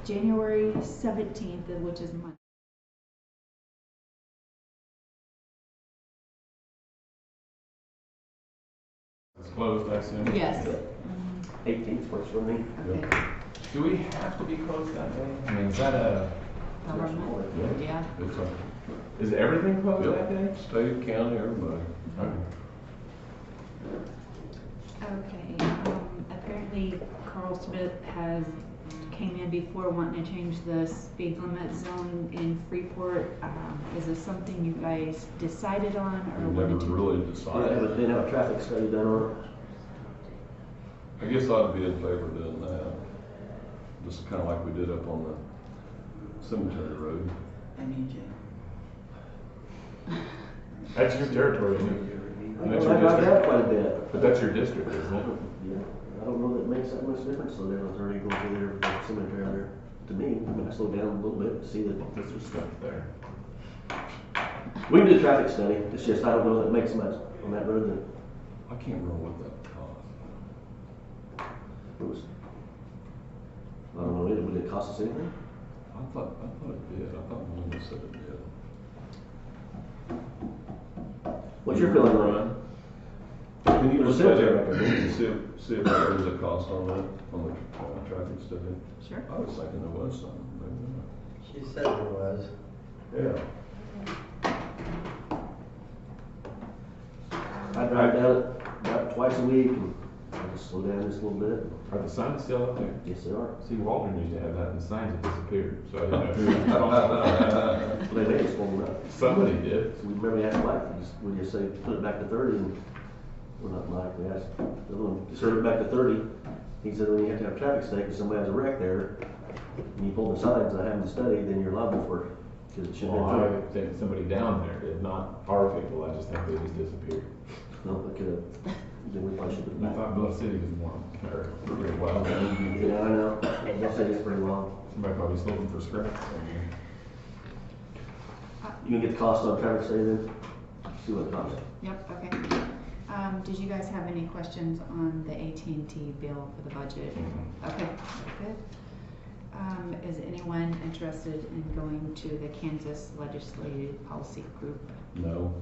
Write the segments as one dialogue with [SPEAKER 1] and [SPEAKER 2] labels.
[SPEAKER 1] January 17th, which is Monday.
[SPEAKER 2] It's closed, I assume?
[SPEAKER 1] Yes.
[SPEAKER 3] 18th works for me.
[SPEAKER 1] Okay.
[SPEAKER 2] Do we have to be closed that day? I mean, is that a...
[SPEAKER 1] Government? Yeah.
[SPEAKER 2] Is everything closed that day?
[SPEAKER 4] State, county, everybody.
[SPEAKER 2] Okay.
[SPEAKER 1] Okay, apparently Carl Smith came in before wanting to change the speed limit zone in Freeport. Is this something you guys decided on or
[SPEAKER 4] We never
[SPEAKER 1] wanted to?
[SPEAKER 4] really
[SPEAKER 3] Didn't
[SPEAKER 4] decided.
[SPEAKER 3] have a traffic study done on it.
[SPEAKER 4] I guess I'd be in favor of doing that. Just kind of like we did up on the cemetery road.
[SPEAKER 5] I need you.
[SPEAKER 2] That's your territory, isn't it?
[SPEAKER 3] I
[SPEAKER 2] That's your
[SPEAKER 3] drive that
[SPEAKER 2] district?
[SPEAKER 3] quite a bit.
[SPEAKER 2] But that's your district, isn't it?
[SPEAKER 3] Yeah, I don't know that it makes that much difference, so there was already going through there, the cemetery there. To me, I mean, I slowed down a little bit to see that
[SPEAKER 2] This was stuff there.
[SPEAKER 3] we can do a traffic study. It's just, I don't know that it makes much on that road that
[SPEAKER 4] I can't remember what that cost.
[SPEAKER 3] it was. I don't know, would it cost us anything?
[SPEAKER 4] I thought it did. I thought Melinda said it did.
[SPEAKER 3] What's your feeling, Ryan?
[SPEAKER 4] Can you
[SPEAKER 3] There's
[SPEAKER 4] look
[SPEAKER 3] a
[SPEAKER 4] at
[SPEAKER 3] cemetery
[SPEAKER 4] it, see if there was a cost on that, on the traffic study?
[SPEAKER 1] Sure.
[SPEAKER 4] I was thinking there was some, maybe not.
[SPEAKER 5] She said there was.
[SPEAKER 4] Yeah.
[SPEAKER 3] I drive down it about twice a week and I just slow down just a little bit.
[SPEAKER 2] Are the signs still up there?
[SPEAKER 3] Yes, they are.
[SPEAKER 2] See, Walden used to have that, and the signs have disappeared, so I didn't know who. I don't know.
[SPEAKER 3] But they made us slow up.
[SPEAKER 2] Somebody did.
[SPEAKER 3] So we remember we asked Mike, we just say, put it back to 30 and, well, not Mike, we asked, the other one, just turn it back to 30. He said, when you have to have a traffic study, if somebody has a wreck there, and you pull the signs that have them study, then you're liable for it. Because it should
[SPEAKER 2] Well,
[SPEAKER 3] have
[SPEAKER 2] I think somebody down there did, not our people, I just think they just disappeared.
[SPEAKER 3] been. No, they could have, then we probably should have.
[SPEAKER 2] I thought Bluff City was warm, or pretty well.
[SPEAKER 3] Yeah, I know, they'll say it's pretty long.
[SPEAKER 2] Somebody probably sold them for scrap.
[SPEAKER 3] You can get the cost on traffic study then? See what it costs.
[SPEAKER 1] Yep, okay. Did you guys have any questions on the AT&T bill for the budget? Okay, good. Is anyone interested in going to the Kansas Legislative Policy Group?
[SPEAKER 4] No.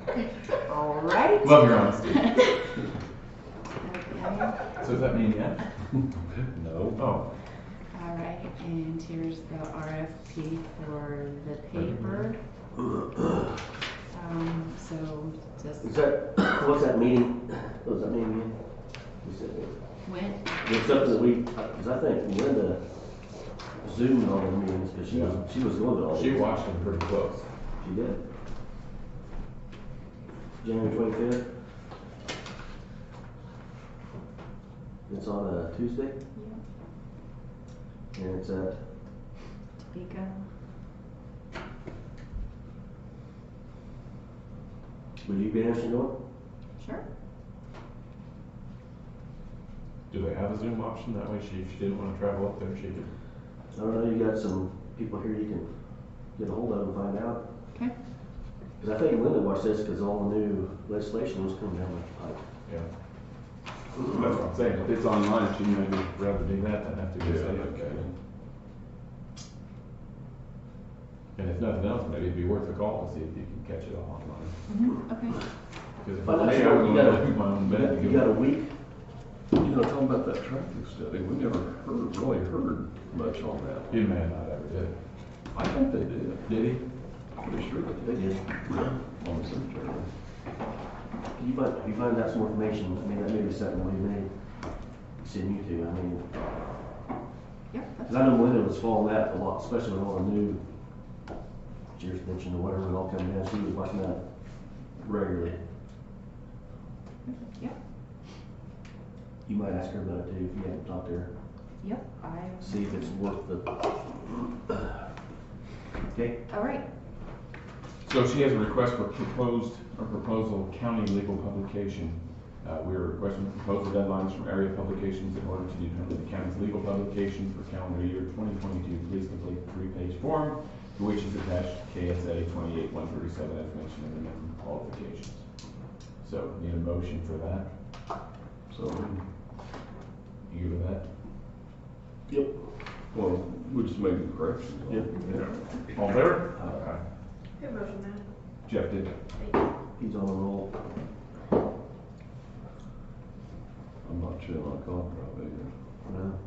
[SPEAKER 1] Okay. All right.
[SPEAKER 2] Love your honesty.
[SPEAKER 1] Okay.
[SPEAKER 2] So does that mean yes?
[SPEAKER 4] No.
[SPEAKER 2] Oh.
[SPEAKER 1] All right, and here's the RFP for the paper. So just
[SPEAKER 3] Is that, what's that meeting, what was that meeting again? You said it.
[SPEAKER 1] when,
[SPEAKER 3] It's something that we, because I think Linda zoomed all the meetings, because she was going to all.
[SPEAKER 2] She watched them pretty close.
[SPEAKER 3] She did. January 25th. It's on a Tuesday, and it's at,
[SPEAKER 1] Topeka?
[SPEAKER 3] would you be interested in going?
[SPEAKER 1] Sure.
[SPEAKER 2] Do they have a Zoom option? That way if she didn't want to travel up there, she could.
[SPEAKER 3] I don't know, you got some people here you can get a hold of and find out.
[SPEAKER 1] Okay.
[SPEAKER 3] Because I think Linda watched this because all the new legislation was coming down the pipe.
[SPEAKER 2] Yeah. That's what I'm saying. If it's online, she'd maybe rather do that than have to go
[SPEAKER 4] Yeah,
[SPEAKER 2] stay up there. And if nothing else, maybe it'd be worth a call to see if you can catch it all online.
[SPEAKER 1] Okay.
[SPEAKER 2] Because if
[SPEAKER 3] Find out
[SPEAKER 2] me, I
[SPEAKER 3] sure,
[SPEAKER 2] would
[SPEAKER 3] you
[SPEAKER 2] want
[SPEAKER 3] got
[SPEAKER 2] to
[SPEAKER 3] a-
[SPEAKER 2] do my own bed. to
[SPEAKER 3] You
[SPEAKER 2] go.
[SPEAKER 3] got a week?
[SPEAKER 4] You know, talking about that traffic study, we never really heard much on that.
[SPEAKER 2] He may not ever did.
[SPEAKER 4] I think they did.
[SPEAKER 2] Did he?
[SPEAKER 4] I'm pretty sure that
[SPEAKER 3] They did.
[SPEAKER 4] on the cemetery.
[SPEAKER 3] If you find out some more information, I mean, that may be something we may send you to, I mean,
[SPEAKER 1] Yep, that's
[SPEAKER 3] because I know Linda was following that a lot, especially with all the new jurisdiction or whatever, it all coming down, she was watching that regularly.
[SPEAKER 1] Yep.
[SPEAKER 3] You might ask her about it too, if you haven't talked to her,
[SPEAKER 1] Yep,
[SPEAKER 3] see if it's worth the. Okay?
[SPEAKER 1] all right.
[SPEAKER 2] So she has a request for proposal county legal publication. We are requesting proposal deadlines from area publications in order to determine the county's legal publication for calendar year 2022. Please complete the 3-page form to which is attached KSA 28-137 as mentioned in the minimum qualifications. So need a motion for that.
[SPEAKER 4] So,
[SPEAKER 2] You good with that?
[SPEAKER 3] Yep.
[SPEAKER 4] Well, we just made the corrections.
[SPEAKER 3] Yep.
[SPEAKER 2] Yeah. All in favor? Aye.
[SPEAKER 6] Who motioned that?
[SPEAKER 2] Jeff did.
[SPEAKER 3] He's on a roll.
[SPEAKER 4] I'm not chewing on coffee right either.
[SPEAKER 3] No.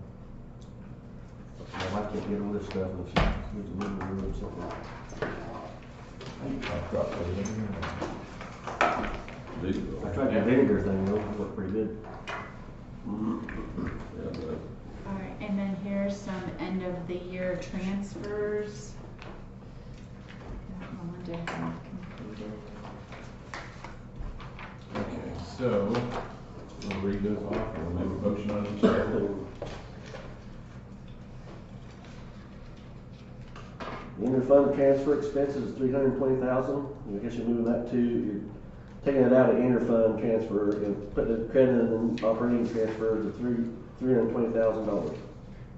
[SPEAKER 3] My wife can't get all this stuff and she needs to move the room or something.
[SPEAKER 4] These
[SPEAKER 3] I
[SPEAKER 4] are,
[SPEAKER 3] tried the vinegar thing, though, it worked pretty good.
[SPEAKER 4] yeah, but
[SPEAKER 1] All right, and then here's some end of the year transfers. That Melinda had completed.
[SPEAKER 2] Okay, so, we'll read those off, and we'll make a motion on each one.
[SPEAKER 3] The interfund transfer expenses is $320,000. I guess you're moving that to, you're taking it out of interfund transfer and putting it credit in operating transfer to $320,000.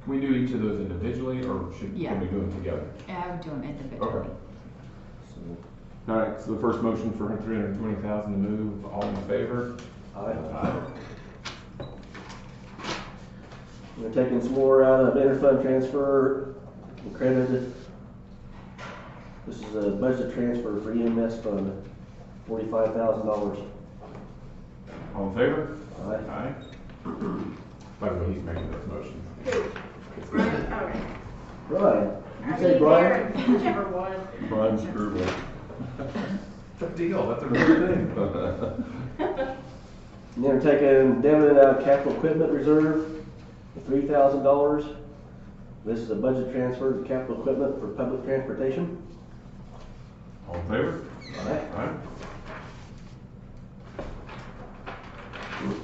[SPEAKER 2] Can we do each of those individually, or
[SPEAKER 1] Yeah.
[SPEAKER 2] can we do them together?
[SPEAKER 1] I would do them individually.
[SPEAKER 2] Okay.
[SPEAKER 3] So,
[SPEAKER 2] All right, so the first motion for $320,000 to move, all in favor?
[SPEAKER 3] aye. We're taking some more out of interfund transfer and credited. This is a budget transfer for EMS fund, $45,000.
[SPEAKER 2] All in favor?
[SPEAKER 3] Aye.
[SPEAKER 2] Aye. By the way, he's making those motions.
[SPEAKER 6] Brian, okay.
[SPEAKER 3] Brian, you
[SPEAKER 6] I
[SPEAKER 3] say
[SPEAKER 6] mean,
[SPEAKER 3] Brian?
[SPEAKER 6] Darren, whichever one.
[SPEAKER 4] Brian Screwball.
[SPEAKER 2] Good deal, that's a good thing.
[SPEAKER 3] And then we're taking debit out of capital equipment reserve for $3,000. This is a budget transfer to capital equipment for public transportation.
[SPEAKER 2] All in favor?
[SPEAKER 3] Aye.
[SPEAKER 2] Aye.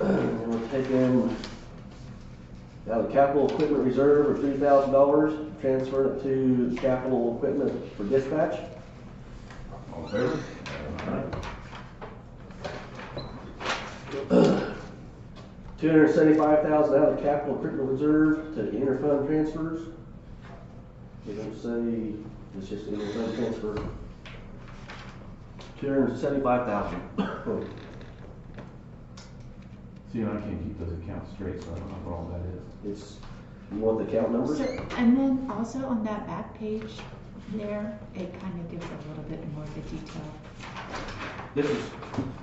[SPEAKER 3] And we're taking out of capital equipment reserve for $3,000, transfer it to capital equipment for dispatch.
[SPEAKER 2] All in favor? Aye.
[SPEAKER 3] $275,000 out of capital equipment reserve to interfund transfers. They don't say, it's just interfund transfer. $275,000.
[SPEAKER 2] See, and I can't keep those accounts straight, so I don't know what all that is.
[SPEAKER 3] It's, you want the account numbers?
[SPEAKER 1] So, and then also on that back page there, it kind of gives a little bit more of the detail.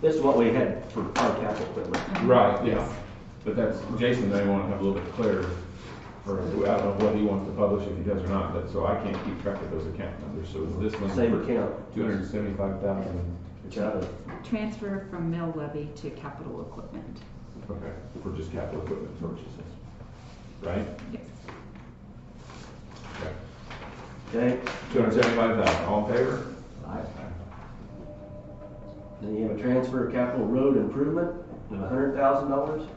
[SPEAKER 3] This is what we had for our capital equipment.
[SPEAKER 2] Right, yeah. But that's, Jason may want to have a little bit clearer, for, I don't know what he wants to publish, if he does or not, but, so I can't keep track of those account numbers, so is this one?
[SPEAKER 3] Same account.
[SPEAKER 2] 275,000.
[SPEAKER 3] It's out of,
[SPEAKER 1] Transfer from mill levy to capital equipment.
[SPEAKER 2] Okay, for just capital equipment purchases, right?
[SPEAKER 1] Yes.
[SPEAKER 2] Okay.
[SPEAKER 3] okay?
[SPEAKER 2] 275,000, all in favor?
[SPEAKER 3] Aye. Then you have a transfer of capital road improvement of $100,000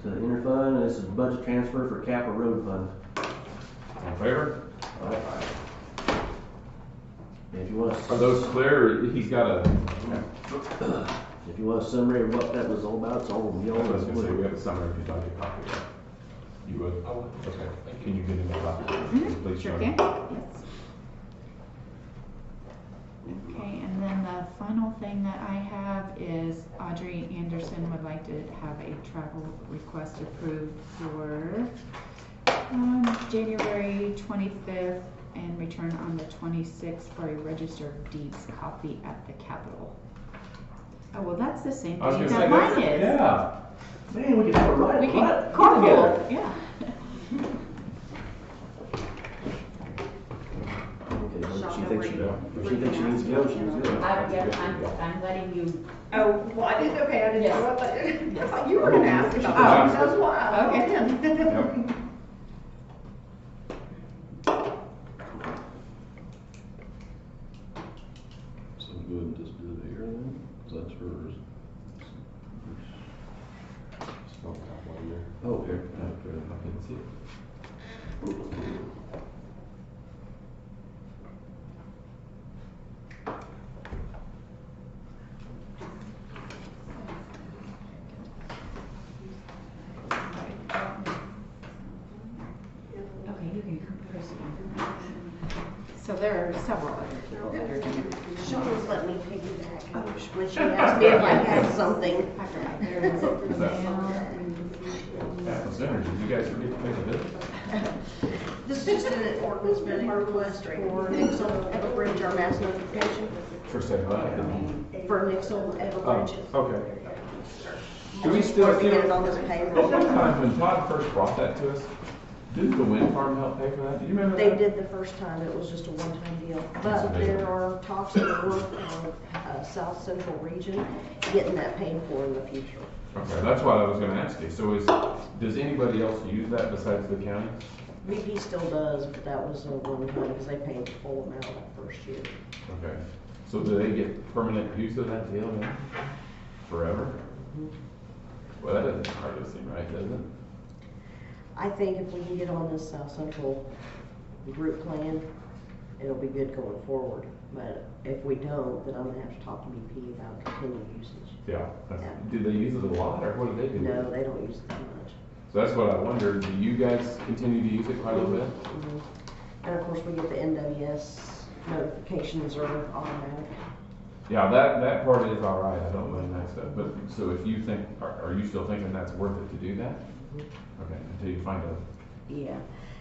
[SPEAKER 3] to the interfund, and this is budget transfer for capital road fund.
[SPEAKER 2] All in favor?
[SPEAKER 3] Aye. And if you want
[SPEAKER 2] Are
[SPEAKER 3] a,
[SPEAKER 2] those clear? He's got a,
[SPEAKER 3] if you want a summary of what that was all about, it's all in
[SPEAKER 2] I
[SPEAKER 3] yellow.
[SPEAKER 2] was gonna say, we have a summary if you'd like a copy of that. You would? I would. Okay, can you give me a copy? Please,
[SPEAKER 1] Sure
[SPEAKER 2] Sean.
[SPEAKER 1] can, yes. Okay, and then the final thing that I have is Audrey Anderson would like to have a travel request approved for January 25th and return on the 26th for a register of deeds copy at the Capitol. Oh, well, that's the same
[SPEAKER 2] I was
[SPEAKER 1] thing
[SPEAKER 2] gonna
[SPEAKER 1] that
[SPEAKER 2] say,
[SPEAKER 1] mine
[SPEAKER 2] that's,
[SPEAKER 1] is.
[SPEAKER 2] yeah.
[SPEAKER 3] Man, we can have a ride.
[SPEAKER 1] We can
[SPEAKER 3] ride
[SPEAKER 1] carpool,
[SPEAKER 3] together.
[SPEAKER 1] yeah.
[SPEAKER 3] Okay, well,
[SPEAKER 6] Shop
[SPEAKER 3] she
[SPEAKER 6] over
[SPEAKER 3] thinks she,
[SPEAKER 6] you.
[SPEAKER 3] if she thinks she needs to go, she needs to go.
[SPEAKER 7] I'm letting you,
[SPEAKER 6] Oh, well, I didn't, okay, I didn't
[SPEAKER 7] Yes.
[SPEAKER 6] know, I thought you were gonna ask about
[SPEAKER 2] Oh.
[SPEAKER 6] that, that's why.
[SPEAKER 1] Okay.
[SPEAKER 2] Yep.
[SPEAKER 4] So go ahead and just do it here then, 'cause that's hers.
[SPEAKER 2] Spelled out while you're-
[SPEAKER 3] Oh, okay.
[SPEAKER 2] I couldn't see it.
[SPEAKER 1] Okay, you can proceed. So there are several other people that are gonna.
[SPEAKER 6] She always let me piggyback when she asked me if I had something.
[SPEAKER 1] There is
[SPEAKER 2] Is that-
[SPEAKER 1] mail.
[SPEAKER 2] Apple Center, did you guys forget to pay the bill?
[SPEAKER 6] This is just an ordinance amendment request for Nixle Everbridge, our mass notification
[SPEAKER 2] For say what?
[SPEAKER 6] for Nixle Everbridge.
[SPEAKER 2] Okay. Do we still,
[SPEAKER 6] Working it on this
[SPEAKER 2] at
[SPEAKER 6] payroll.
[SPEAKER 2] one time when Todd first brought that to us, didn't the wind farm help pay for that? Do you remember
[SPEAKER 6] They
[SPEAKER 2] that?
[SPEAKER 6] did the first time, it was just a one-time deal.
[SPEAKER 2] That's
[SPEAKER 6] But
[SPEAKER 2] amazing.
[SPEAKER 6] there are talks of work on South Central region, getting that paid for in the future.
[SPEAKER 2] Okay, that's what I was gonna ask you. So does anybody else use that besides the county?
[SPEAKER 6] VP still does, but that was a one-time, because they paid the full amount that first year.
[SPEAKER 2] Okay. So do they get permanent use of that deal then? Forever? Well, that doesn't hardly seem right, does it?
[SPEAKER 6] I think if we can get on this South Central group plan, it'll be good going forward. But if we don't, then I'm gonna have to talk to BP about continued usage.
[SPEAKER 2] Yeah.
[SPEAKER 6] Yeah.
[SPEAKER 2] Do they use it a lot or what do they do? with it?
[SPEAKER 6] No, they don't use it that much.
[SPEAKER 2] So that's what I wondered. Do you guys continue to use it quite a little bit?
[SPEAKER 6] Mhm. And of course, we get the NWS notifications are automatic.
[SPEAKER 2] Yeah, that part is all right. I don't mind that stuff. But so if you think, are you still thinking that's worth it to do that? Okay, until you find out.
[SPEAKER 6] Yeah,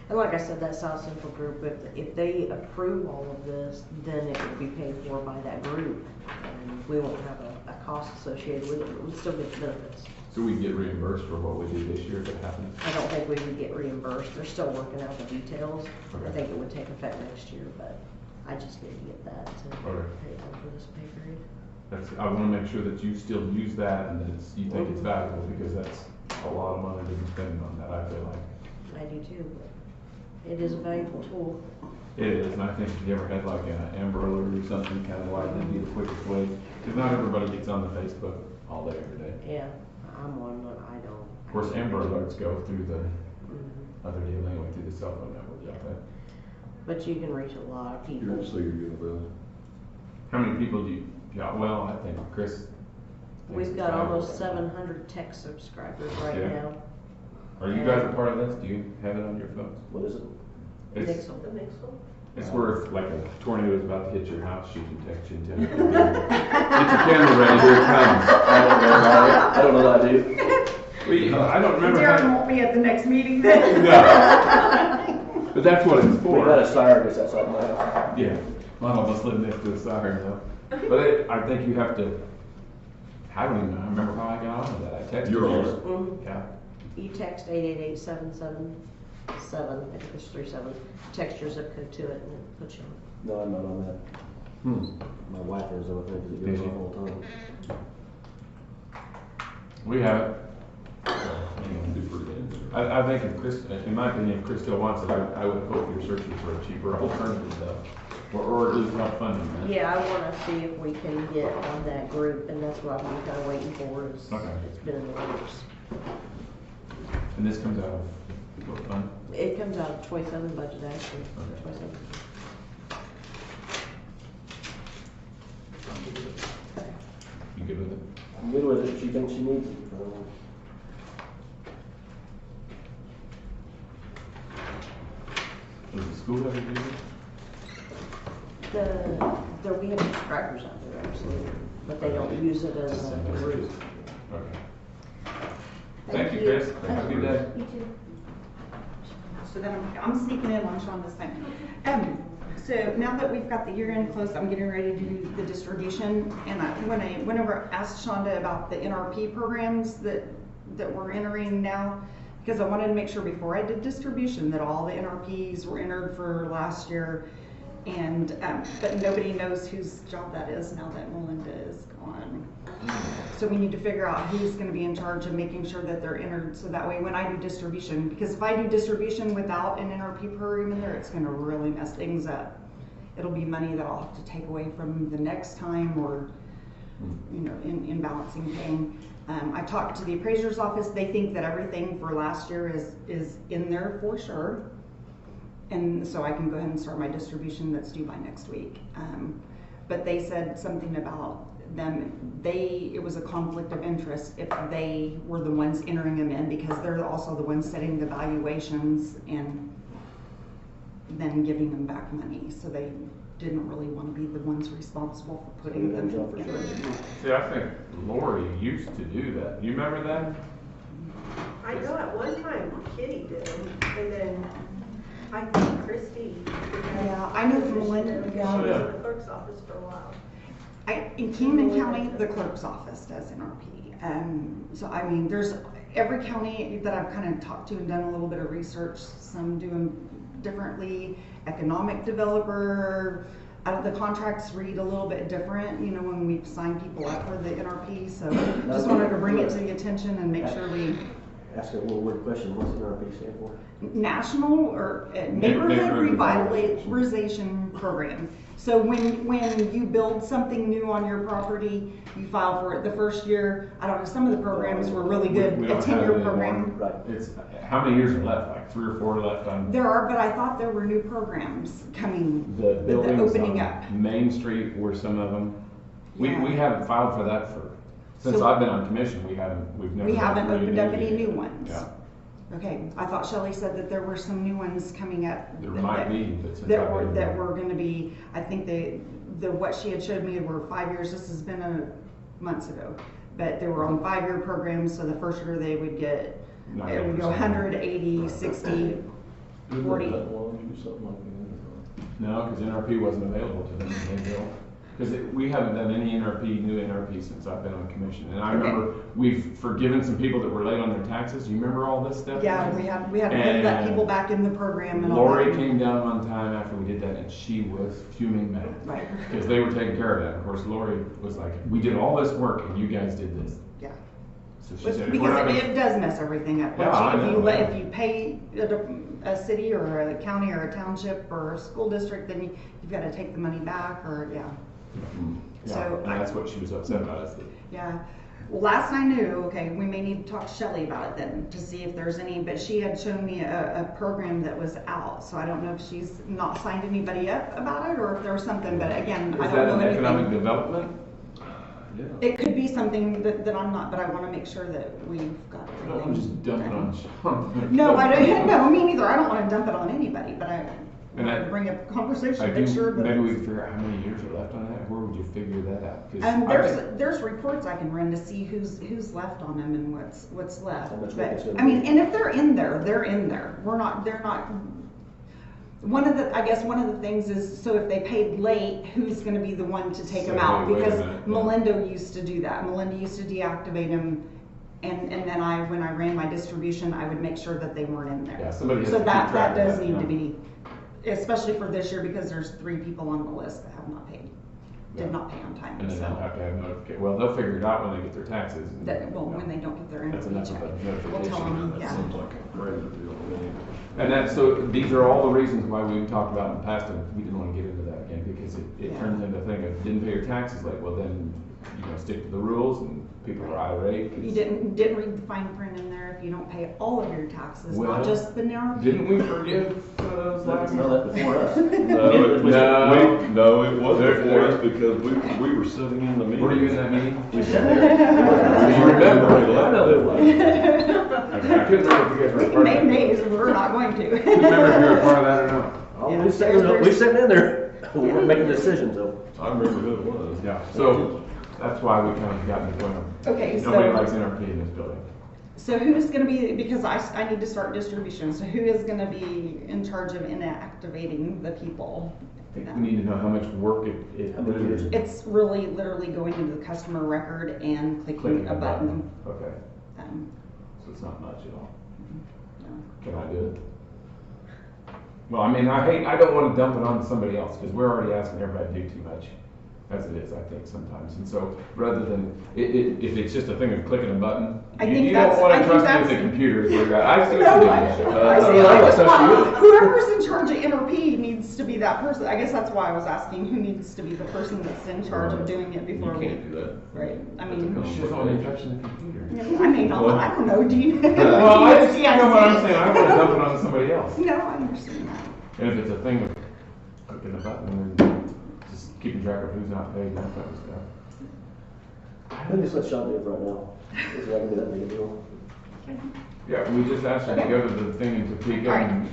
[SPEAKER 6] and like I said, that South Central group, if they approve all of this, then it will be paid for by that group. And we won't have a cost associated with it, but we still get the benefits.
[SPEAKER 2] So we get reimbursed for what we do this year if it happens?
[SPEAKER 6] I don't think we would get reimbursed. They're still working out the details. I
[SPEAKER 2] Okay.
[SPEAKER 6] think it would take effect next year, but I just need to get that to
[SPEAKER 2] Okay.
[SPEAKER 6] pay for this pay period.
[SPEAKER 2] I want to make sure that you still use that and that you think it's valuable because that's a lot of money to be spending on that, I feel like.
[SPEAKER 6] I do too, but it is a valuable tool.
[SPEAKER 2] It is, and I think if you ever had like an Amber Alert or something kind of like that'd be the quickest way. Because not everybody gets on the Facebook all day, every day.
[SPEAKER 6] Yeah, I'm one, but I don't.
[SPEAKER 2] Of course, Amber Alerts go through the
[SPEAKER 6] Mhm.
[SPEAKER 2] other deal anyway, through the cell phone network.
[SPEAKER 6] Yeah.
[SPEAKER 2] Okay.
[SPEAKER 6] But you can reach a lot of people.
[SPEAKER 4] So you're good with that?
[SPEAKER 2] How many people do you, yeah, well, I think Chris. thinks
[SPEAKER 6] We've
[SPEAKER 2] it's
[SPEAKER 6] got
[SPEAKER 2] valuable.
[SPEAKER 6] almost 700 tech subscribers right
[SPEAKER 2] Yeah.
[SPEAKER 6] now.
[SPEAKER 2] Are you guys a part of this? Do you have it on your phones?
[SPEAKER 3] What is it?
[SPEAKER 2] It's,
[SPEAKER 6] Nixle.
[SPEAKER 2] it's where if like a tornado is about to hit your house, she can text you and tell you. Get your camera ready, here it comes.
[SPEAKER 3] I don't know that I do.
[SPEAKER 2] I don't remember.
[SPEAKER 1] Darren won't be at the next meeting then.
[SPEAKER 2] No. But that's what it's
[SPEAKER 3] We
[SPEAKER 2] for.
[SPEAKER 3] got a siren that's outside my house.
[SPEAKER 2] Yeah, mine almost lived next to a siren though. But I think you have to, I don't even know, I remember how I got on with that. I texted
[SPEAKER 4] You're on
[SPEAKER 2] you.
[SPEAKER 4] it.
[SPEAKER 6] Mhm.
[SPEAKER 2] Yeah.
[SPEAKER 6] You text 888-777, I think it's 37, text your zip code to it and it puts you on.
[SPEAKER 3] No, I'm not on that. My wife is, though, I think, 'cause it goes
[SPEAKER 2] Is she?
[SPEAKER 3] off all the time.
[SPEAKER 2] We have it.
[SPEAKER 4] Do pretty good.
[SPEAKER 2] I think if Chris, in my opinion, if Chris still wants it, I would hope you're searching for a cheaper alternative though. Or at least help funding that.
[SPEAKER 6] Yeah, I wanna see if we can get on that group, and that's what I've been kinda waiting for, is
[SPEAKER 2] Okay.
[SPEAKER 6] it's been in the works.
[SPEAKER 2] And this comes out of what fund?
[SPEAKER 6] It comes out of 27 budget actually,
[SPEAKER 2] Okay.
[SPEAKER 6] 27.
[SPEAKER 2] You good with it?
[SPEAKER 3] I'm good with it. She thinks she needs it.
[SPEAKER 2] Does the school have a user?
[SPEAKER 6] We have subscribers out there, absolutely, but they don't use it as a group.
[SPEAKER 2] Okay. Thank you, Chris. Have a good day.
[SPEAKER 6] You too.
[SPEAKER 1] So then I'm sneaking in on Shonda's thing. So now that we've got the year end closed, I'm getting ready to do the distribution. And when I went over, asked Shonda about the NRP programs that we're entering now, because I wanted to make sure before I did distribution that all the NRPs were entered for last year. And, but nobody knows whose job that is now that Melinda is gone. So we need to figure out who's gonna be in charge of making sure that they're entered, so that way when I do distribution, because if I do distribution without an NRP program in there, it's gonna really mess things up. It'll be money that I'll have to take away from the next time, or, you know, in balancing paying. I talked to the appraiser's office, they think that everything for last year is in there for sure. And so I can go ahead and start my distribution that's due by next week. But they said something about them, it was a conflict of interest if they were the ones entering them in, because they're also the ones setting the valuations and then giving them back money. So they didn't really want to be the ones responsible for putting them in.
[SPEAKER 2] See, I think Lori used to do that. You remember that?
[SPEAKER 8] I know at one time Kitty did them, and then I think Christie.
[SPEAKER 9] Yeah, I know from Linda,
[SPEAKER 8] She
[SPEAKER 9] yeah.
[SPEAKER 8] was in the clerk's office for a while.
[SPEAKER 9] In Kingman County, the clerk's office does NRP. So I mean, there's every county that I've kind of talked to and done a little bit of research, some do them differently. Economic developer, the contracts read a little bit different, you know, when we sign people up for the NRP. So just wanted to bring it to the attention and make sure we.
[SPEAKER 3] Ask a little weird question, what's NRP stand for?
[SPEAKER 9] National or Neighborhood Revitalization Program. So when you build something new on your property, you file for it. The first year, I don't know, some of the programs were really good,
[SPEAKER 2] We
[SPEAKER 9] a
[SPEAKER 2] don't have
[SPEAKER 9] 10-year
[SPEAKER 2] it
[SPEAKER 9] program.
[SPEAKER 3] Right.
[SPEAKER 2] It's, how many years are left? Like 3 or 4 left on
[SPEAKER 9] There are, but I thought there were new programs coming,
[SPEAKER 2] the buildings
[SPEAKER 9] opening
[SPEAKER 2] on
[SPEAKER 9] up.
[SPEAKER 2] Main Street were some of them.
[SPEAKER 9] Yeah.
[SPEAKER 2] We haven't filed for that since
[SPEAKER 9] So-
[SPEAKER 2] I've been on commission, we've never.
[SPEAKER 9] We haven't
[SPEAKER 2] really
[SPEAKER 9] opened up
[SPEAKER 2] needed
[SPEAKER 9] any
[SPEAKER 2] it.
[SPEAKER 9] new ones.
[SPEAKER 2] Yeah,
[SPEAKER 9] Okay, I thought Shelley said that there were some new ones coming up.
[SPEAKER 2] there might be, but since
[SPEAKER 9] That
[SPEAKER 2] I've
[SPEAKER 9] were,
[SPEAKER 2] been.
[SPEAKER 9] that were gonna be, I think what she had showed me were 5 years, this has been months ago. But they were on 5-year programs, so the first year they would get, it would go 100, 80, 60,
[SPEAKER 4] Isn't it
[SPEAKER 9] 40.
[SPEAKER 4] that long to do something like that?
[SPEAKER 2] No, because NRP wasn't available to them when they built. Because we haven't done any new NRP since I've been on commission. And I
[SPEAKER 9] Okay.
[SPEAKER 2] remember we've forgiven some people that were late on their taxes. You remember all this stuff?
[SPEAKER 9] Yeah, we had to let
[SPEAKER 2] And
[SPEAKER 9] people back in the program and all that.
[SPEAKER 2] Lori came down one time after we did that and she was fuming mad.
[SPEAKER 9] Right,
[SPEAKER 2] Because they were taking care of that. Of course, Lori was like, we did all this work and you guys did this.
[SPEAKER 9] yeah.
[SPEAKER 2] So she
[SPEAKER 9] But-
[SPEAKER 2] said, "We're not
[SPEAKER 9] Because
[SPEAKER 2] gonna-"
[SPEAKER 9] it does mess everything up.
[SPEAKER 2] Yeah, I know.
[SPEAKER 9] If you pay a city or a county or a township or a school district, then you've gotta take the money back or, yeah.
[SPEAKER 2] Yeah,
[SPEAKER 9] So
[SPEAKER 2] and that's what she was upset about. Is that
[SPEAKER 9] Yeah. Well, last I knew, okay, we may need to talk to Shelley about it then to see if there's any, but she had shown me a program that was out. So I don't know if she's not signed anybody up about it or if there was something, but again, I
[SPEAKER 2] is
[SPEAKER 9] don't
[SPEAKER 2] that
[SPEAKER 9] know
[SPEAKER 2] an economic
[SPEAKER 9] anything.
[SPEAKER 2] development?
[SPEAKER 4] Yeah.
[SPEAKER 9] It could be something that I'm not, but I wanna make sure that we've got
[SPEAKER 2] No,
[SPEAKER 9] everything.
[SPEAKER 2] I'm just dumping on Sean.
[SPEAKER 9] No, I don't, no, me neither. I don't wanna dump it on anybody, but I
[SPEAKER 2] And
[SPEAKER 9] wanted
[SPEAKER 2] I-
[SPEAKER 9] to bring up a conversation,
[SPEAKER 2] I
[SPEAKER 9] make
[SPEAKER 2] do,
[SPEAKER 9] sure that.
[SPEAKER 2] maybe we can figure out how many years are left on that. Where would you figure that out? 'Cause I think-
[SPEAKER 9] There's reports I can run to see who's left on them and what's left.
[SPEAKER 3] How much
[SPEAKER 9] But,
[SPEAKER 3] work it's gonna
[SPEAKER 9] I mean,
[SPEAKER 3] be.
[SPEAKER 9] and if they're in there, they're in there. They're not. I guess one of the things is, so if they paid late, who's gonna be the one to take them
[SPEAKER 2] Say,
[SPEAKER 9] out?
[SPEAKER 2] wait a
[SPEAKER 9] Because
[SPEAKER 2] minute, yeah.
[SPEAKER 9] Melinda used to do that. Melinda used to deactivate them. And then when I ran my distribution, I would make sure that they weren't in there.
[SPEAKER 2] Yeah, somebody has
[SPEAKER 9] So
[SPEAKER 2] to keep
[SPEAKER 9] that
[SPEAKER 2] track of
[SPEAKER 9] does
[SPEAKER 2] that,
[SPEAKER 9] need
[SPEAKER 2] yeah.
[SPEAKER 9] to be, especially for this year, because there's 3 people on the list that have not paid,
[SPEAKER 2] Yeah.
[SPEAKER 9] did not pay on time,
[SPEAKER 2] And then
[SPEAKER 9] so.
[SPEAKER 2] they'll have to have notification. Well, they'll figure it out when they get their taxes. and-
[SPEAKER 9] When they don't get their
[SPEAKER 2] That's enough
[SPEAKER 9] paycheck.
[SPEAKER 2] of a
[SPEAKER 9] We'll tell
[SPEAKER 2] notification.
[SPEAKER 9] them,
[SPEAKER 4] That
[SPEAKER 9] yeah.
[SPEAKER 4] seems like a greater deal to me.
[SPEAKER 2] And so these are all the reasons why we talked about in the past, and we didn't want to get into that again, because it
[SPEAKER 9] Yeah.
[SPEAKER 2] turns into a thing of, didn't pay your taxes, like, well, then, stick to the rules, and people are irate. 'cause-
[SPEAKER 9] You didn't read the fine print in there if you don't pay all of your taxes,
[SPEAKER 2] Well,
[SPEAKER 9] not just the narrow.
[SPEAKER 2] Didn't we forgive those last
[SPEAKER 3] No,
[SPEAKER 2] year?
[SPEAKER 3] that before us.
[SPEAKER 4] No, it wasn't for us because we were sitting in the meeting.
[SPEAKER 2] Were you in that meeting?
[SPEAKER 3] We sat there.
[SPEAKER 2] You remember?
[SPEAKER 3] I know it was.
[SPEAKER 2] I couldn't remember if you guys were a
[SPEAKER 9] We
[SPEAKER 2] part
[SPEAKER 9] can
[SPEAKER 2] of
[SPEAKER 9] make
[SPEAKER 2] that.
[SPEAKER 9] nays, we're not going to.
[SPEAKER 2] Couldn't remember if you were a part of that or not.
[SPEAKER 3] Oh,
[SPEAKER 9] Yeah.
[SPEAKER 3] we sat in there. We weren't making decisions though.
[SPEAKER 4] I remember who it was.
[SPEAKER 2] Yeah, so that's why we kind of got to the point of,
[SPEAKER 9] Okay,
[SPEAKER 2] nobody
[SPEAKER 9] so,
[SPEAKER 2] likes NRP in this building.
[SPEAKER 9] so who's gonna be, because I need to start distribution, so who is gonna be in charge of inactivating the people?
[SPEAKER 2] I think we need to know how much work it
[SPEAKER 3] How many years?
[SPEAKER 9] It's really literally going into the customer record and clicking a button.
[SPEAKER 2] Okay,
[SPEAKER 9] Um,
[SPEAKER 2] so it's not much at all.
[SPEAKER 9] no.
[SPEAKER 2] Can I do it? Well, I mean, I don't want to dump it on somebody else, because we're already asking everybody to do too much, as it is, I think, sometimes. And so, rather than, if it's just a thing of clicking a button,
[SPEAKER 9] I
[SPEAKER 2] you
[SPEAKER 9] think
[SPEAKER 2] don't
[SPEAKER 9] that's-
[SPEAKER 2] want
[SPEAKER 9] I
[SPEAKER 2] to
[SPEAKER 9] think
[SPEAKER 2] trust me with the
[SPEAKER 9] that's-
[SPEAKER 2] computer. is where you're at. I see what
[SPEAKER 9] No,
[SPEAKER 2] you're
[SPEAKER 9] I
[SPEAKER 2] doing.
[SPEAKER 9] just want, whoever's in charge of NRP needs to be that person. I guess that's why I was asking who needs to be the person that's in charge of doing it
[SPEAKER 4] You
[SPEAKER 9] before we.
[SPEAKER 4] can't do that.
[SPEAKER 9] Right, I
[SPEAKER 4] That's a
[SPEAKER 9] mean,
[SPEAKER 2] It's just only touching the computer.
[SPEAKER 9] I mean, I don't know, do you?
[SPEAKER 2] Well, I just, you
[SPEAKER 9] Yeah,
[SPEAKER 2] know what I'm
[SPEAKER 9] see?
[SPEAKER 2] saying, I don't want to dump it on somebody else.
[SPEAKER 9] No, I understand that.
[SPEAKER 2] And if it's a thing of clicking a button and then just keeping track of who's not paid and that type of stuff.
[SPEAKER 3] Let me just let Sean do it right now. It's not gonna be that big a deal.
[SPEAKER 2] Yeah, we just asked you to go to the thing in Topeka and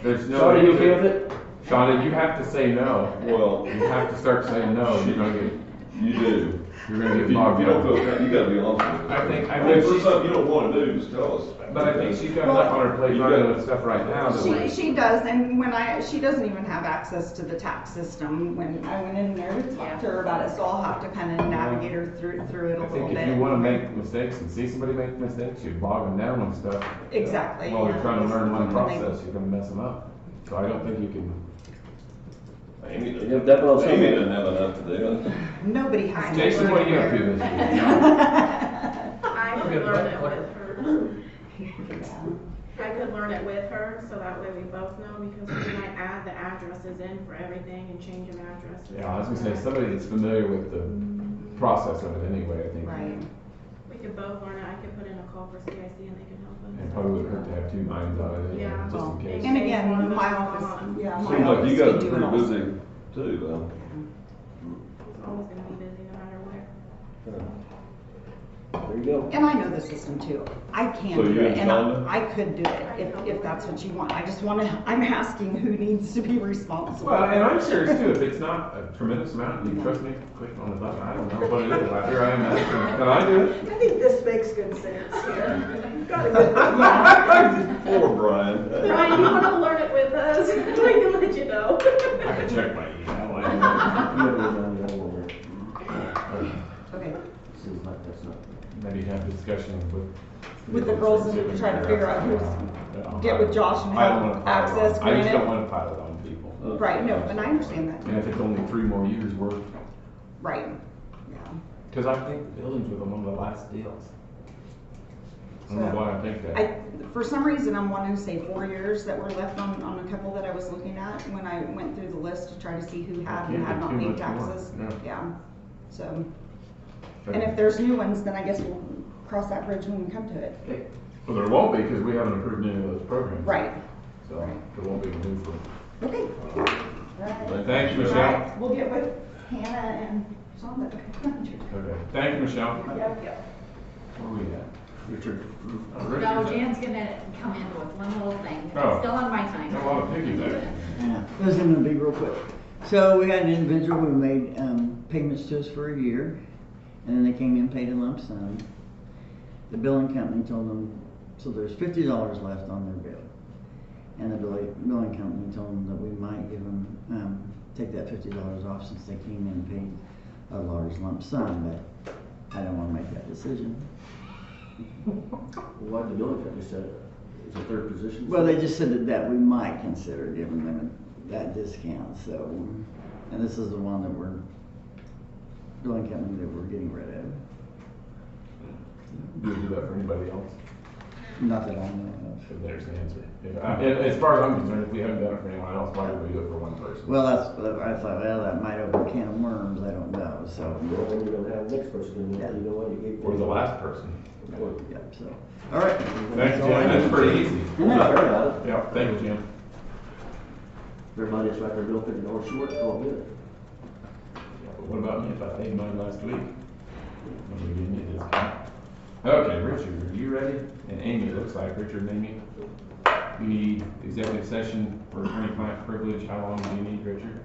[SPEAKER 2] there's no.
[SPEAKER 3] Sean, are you okay with it?
[SPEAKER 2] Shauna, you have to say no.
[SPEAKER 4] Well,
[SPEAKER 2] You have to start saying no, you're gonna get.
[SPEAKER 4] you do.
[SPEAKER 2] You're gonna
[SPEAKER 4] If
[SPEAKER 2] get
[SPEAKER 4] you
[SPEAKER 2] bogged
[SPEAKER 4] don't feel,
[SPEAKER 2] down.
[SPEAKER 4] you gotta be honest with us.
[SPEAKER 2] I think
[SPEAKER 4] If there's
[SPEAKER 2] she's-
[SPEAKER 4] something you don't wanna do, just tell us.
[SPEAKER 2] But I think she's got enough on her plate running with stuff right now that
[SPEAKER 9] She does, and she doesn't even have access to the tax system when I went in there to talk to her about it, so I'll have to kind of navigate her through it a
[SPEAKER 2] I
[SPEAKER 9] little
[SPEAKER 2] think
[SPEAKER 9] bit.
[SPEAKER 2] if you wanna make mistakes and see somebody make mistakes, you bog them down on stuff.
[SPEAKER 9] Exactly.
[SPEAKER 2] While you're trying to learn one
[SPEAKER 9] When they-
[SPEAKER 2] process, you're gonna mess them up. So I don't think you can.
[SPEAKER 4] Amy
[SPEAKER 3] Yeah,
[SPEAKER 4] doesn't,
[SPEAKER 3] that's what I'm saying.
[SPEAKER 4] Amy doesn't have enough to do.
[SPEAKER 9] Nobody has.
[SPEAKER 2] Jason, what are you up to this year?
[SPEAKER 8] I could learn it with her. I could learn it with her, so that way we both know, because we might add the addresses in for everything and change of addresses.
[SPEAKER 2] Yeah, I was gonna say, somebody that's familiar with the process of it anyway, I think.
[SPEAKER 9] Right.
[SPEAKER 8] We could both learn it. I could put in a call for CIC and they can help us.
[SPEAKER 2] And probably would hurt to have two minds on it, anyway,
[SPEAKER 8] Yeah.
[SPEAKER 2] just in case.
[SPEAKER 9] And again, my office, yeah, my
[SPEAKER 4] Seems like
[SPEAKER 9] office
[SPEAKER 4] you guys
[SPEAKER 9] could
[SPEAKER 4] are
[SPEAKER 9] do it
[SPEAKER 4] pretty
[SPEAKER 9] also.
[SPEAKER 4] busy too, though.
[SPEAKER 8] It's always gonna be busy no matter where.
[SPEAKER 3] There you go.
[SPEAKER 9] And I know the system too. I can
[SPEAKER 4] So
[SPEAKER 9] do
[SPEAKER 4] you
[SPEAKER 9] it, and
[SPEAKER 4] installed it?
[SPEAKER 9] I could do it if that's what you want. I just wanna, I'm asking who needs to be responsible.
[SPEAKER 2] Well, and I'm serious too, if it's not a tremendous amount, you trust me, click on the button, I don't know what it is, like, here I am asking, can I do it?
[SPEAKER 8] I think this makes good sense here. You've got a good.
[SPEAKER 4] Poor Brian.
[SPEAKER 8] Brian, you wanna learn it with us? We can let you know.
[SPEAKER 2] I can check my email.
[SPEAKER 9] Okay.
[SPEAKER 3] Seems like that's not.
[SPEAKER 2] Maybe have discussion
[SPEAKER 9] With the girls and try to figure out who's, get with Josh and
[SPEAKER 2] I don't
[SPEAKER 9] have
[SPEAKER 2] wanna pile it on.
[SPEAKER 9] access
[SPEAKER 2] I just don't
[SPEAKER 9] granted.
[SPEAKER 2] wanna pile it on people.
[SPEAKER 9] Right, no, and I understand that.
[SPEAKER 2] And if it's only 3 more years worth,
[SPEAKER 9] Right, yeah.
[SPEAKER 2] cause I think the buildings were one of the last deals. I don't know why I think that.
[SPEAKER 9] For some reason, I'm wanting to say 4 years that were left on a couple that I was looking at when I went through the list to try to see who had and
[SPEAKER 2] Can't
[SPEAKER 9] had
[SPEAKER 2] be
[SPEAKER 9] not
[SPEAKER 2] too
[SPEAKER 9] paid
[SPEAKER 2] much more,
[SPEAKER 9] taxes.
[SPEAKER 2] yeah.
[SPEAKER 9] Yeah, so, and if there's new ones, then I guess we'll cross that bridge when we come to it.
[SPEAKER 2] Well, there won't be, cause we haven't approved any of those programs.
[SPEAKER 9] Right,
[SPEAKER 2] So, there won't be a new for.
[SPEAKER 9] okay. Alright.
[SPEAKER 2] Thank you, Michelle.
[SPEAKER 9] Alright, we'll get with Hannah and Shonda.
[SPEAKER 2] Okay, thank you, Michelle.
[SPEAKER 9] Yep, yep.
[SPEAKER 2] Where are we at? Richard?
[SPEAKER 7] No, Jan's gonna come in with one little thing.
[SPEAKER 2] Oh.
[SPEAKER 7] Still on my time.
[SPEAKER 2] Got a lot of piggyback.
[SPEAKER 5] Yeah, this is gonna be real quick. So we had an individual who made, payments to us for a year, and then they came in and paid a lump sum. The billing company told them, so there's $50 left on their bill. And the billing company told them that we might give them, take that $50 off since they came in and paid a large lump sum, but I don't wanna make that decision.
[SPEAKER 3] Why did the building company say it? Is it their position?
[SPEAKER 5] Well, they just said that we might consider giving them that discount, so, and this is the one that we're, billing company that we're getting rid of.
[SPEAKER 2] Do we do that for anybody else?
[SPEAKER 5] Not that I know
[SPEAKER 2] So there's the answer. As far as I'm concerned, if we haven't done it for anyone else, why would we do it for one person?
[SPEAKER 5] of. Well, that's, I thought, well, that might open a can of worms, I don't know, so,
[SPEAKER 3] Well, then you're gonna have the next person, and you know what, you gave.
[SPEAKER 2] Or the last person.
[SPEAKER 5] yep, so, all right.
[SPEAKER 2] Thank you, Jim, that's pretty easy.
[SPEAKER 3] Sorry about it.
[SPEAKER 2] Yeah, thank you, Jim.
[SPEAKER 3] Everybody that's right there, bill $50 short, go get it.
[SPEAKER 2] Yeah, but what about me if I paid mine last week? Nobody gave me a discount. Okay, Richard, are you ready? And Amy, it looks like, Richard and Amy. We need executive session for attorney-client privilege. How long do you need, Richard?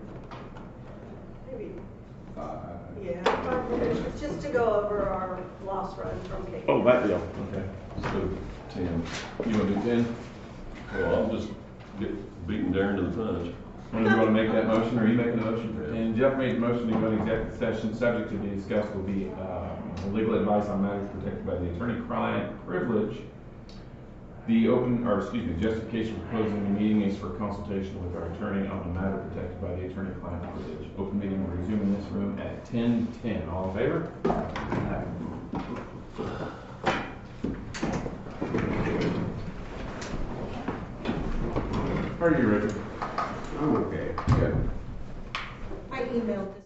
[SPEAKER 8] Maybe, yeah, 5 minutes, just to go over our loss run from Cape.
[SPEAKER 2] Oh, that deal. Okay.
[SPEAKER 4] So, 10.
[SPEAKER 2] You want to do 10?
[SPEAKER 4] Well, I'll just get beaten down to the punch.
[SPEAKER 2] One of you want to make that motion, or are you making a motion? And Jeff made the motion to go into executive session. Subject to be discussed will be legal advice on matters protected by the attorney-client privilege. The justification for closing the meeting is for consultation with our attorney on a matter protected by the attorney-client privilege. Open meeting will resume in this room at 10:10. All in favor? How are you, Richard? I'm okay. Good.
[SPEAKER 8] I emailed this.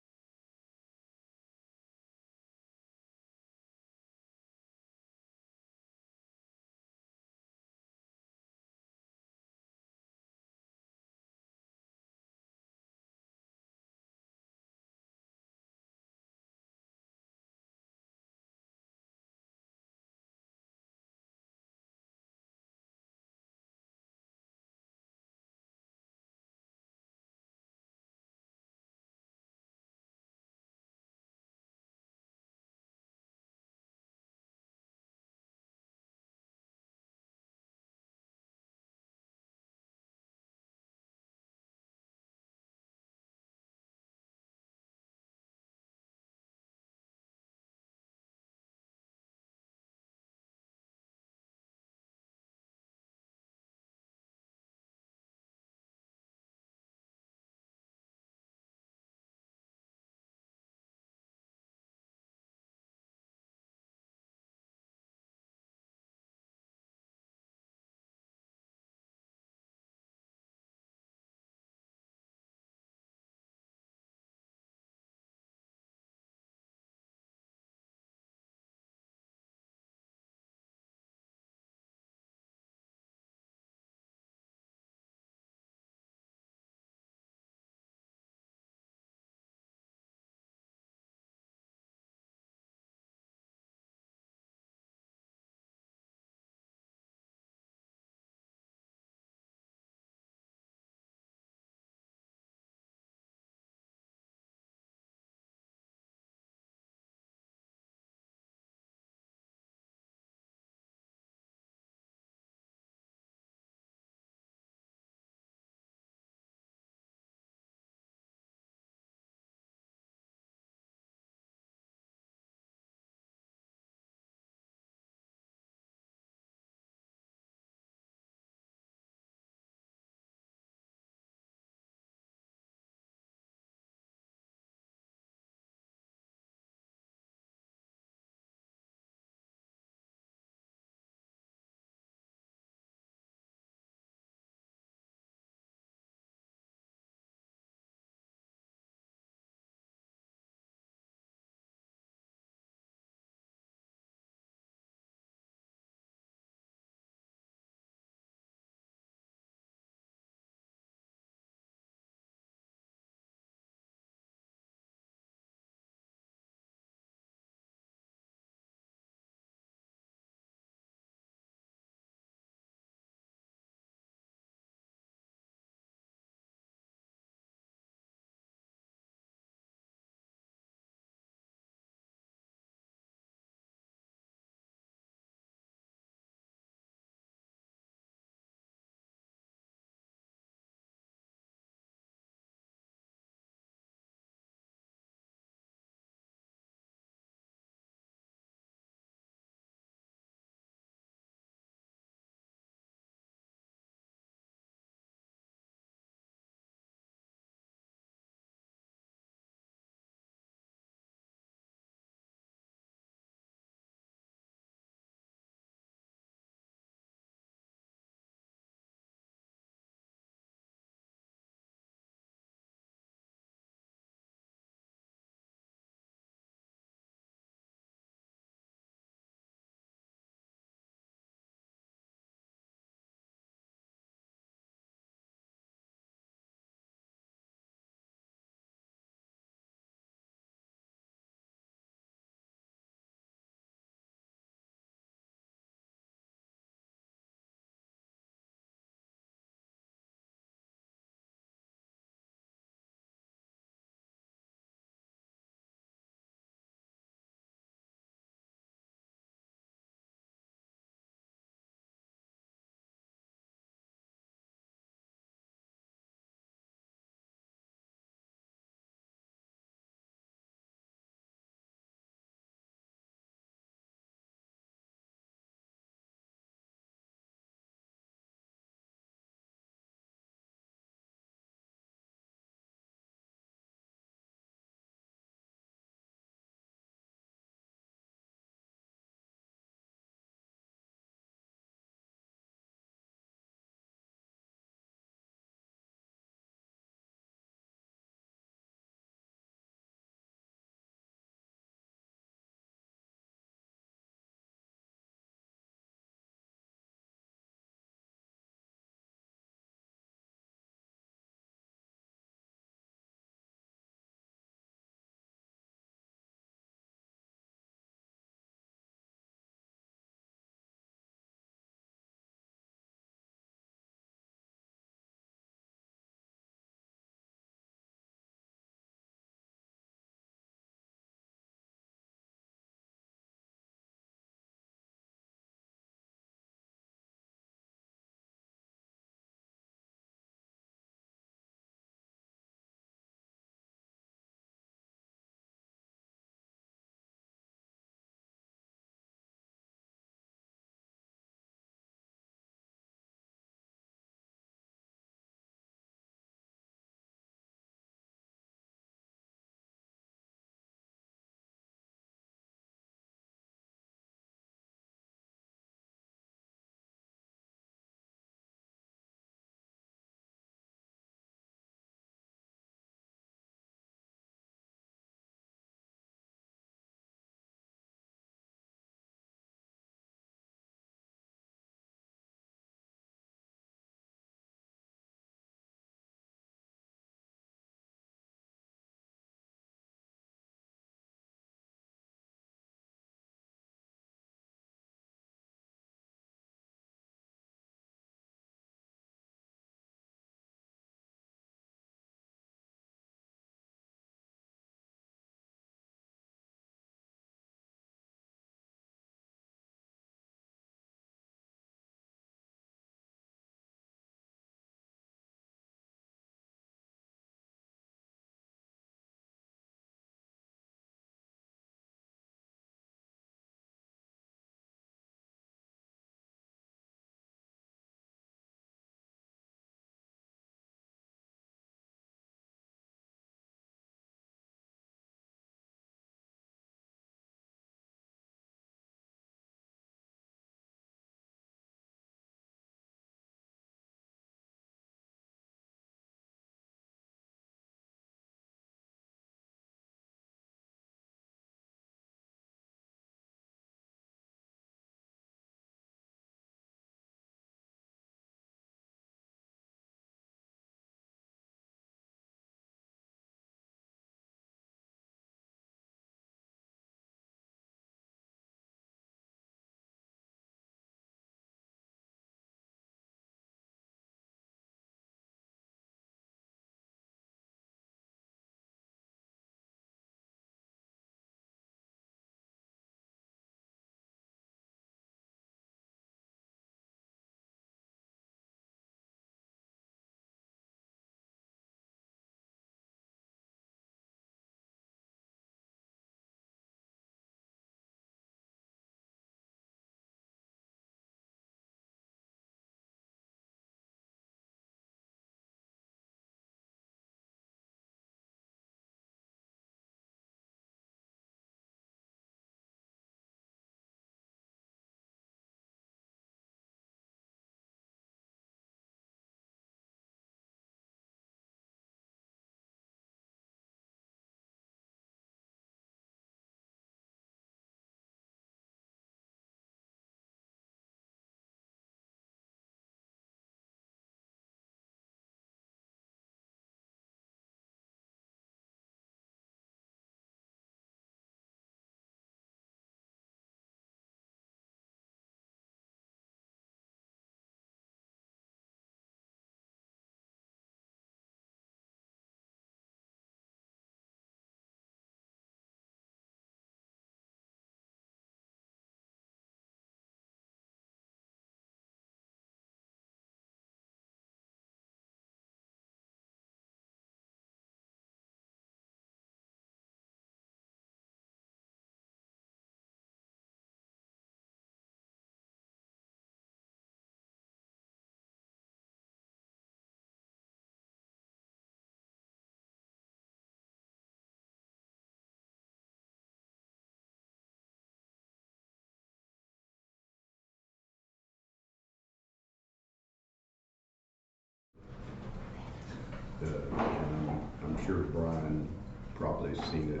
[SPEAKER 10] and I'm sure Brian probably seen it.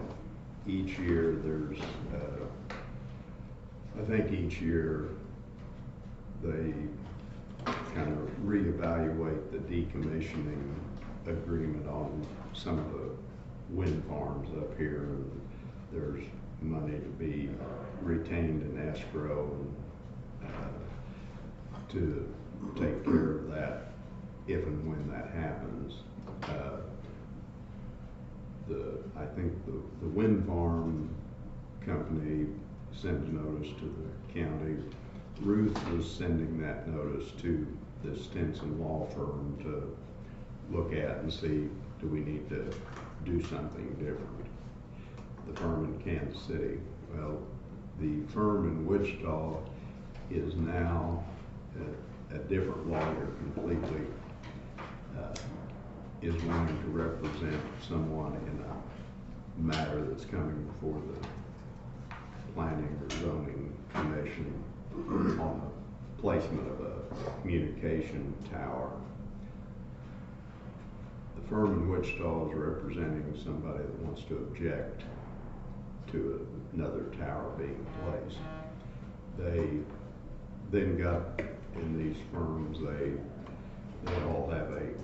[SPEAKER 10] Each year there's, I think each year they kind of reevaluate the decommissioning agreement on some of the wind farms up here. There's money to be retained in escrow to take care of that if and when that happens. I think the wind farm company sends notice to the county. Ruth was sending that notice to the Stinson law firm to look at and see, do we need to do something different? The firm in Kansas City. Well, the firm in Wichita is now a different lawyer completely, is wanting to represent someone in a matter that's coming before the planning or zoning commission on the placement of a communication tower. The firm in Wichita is representing somebody that wants to object to another tower being placed. They then got, in these firms, they all have a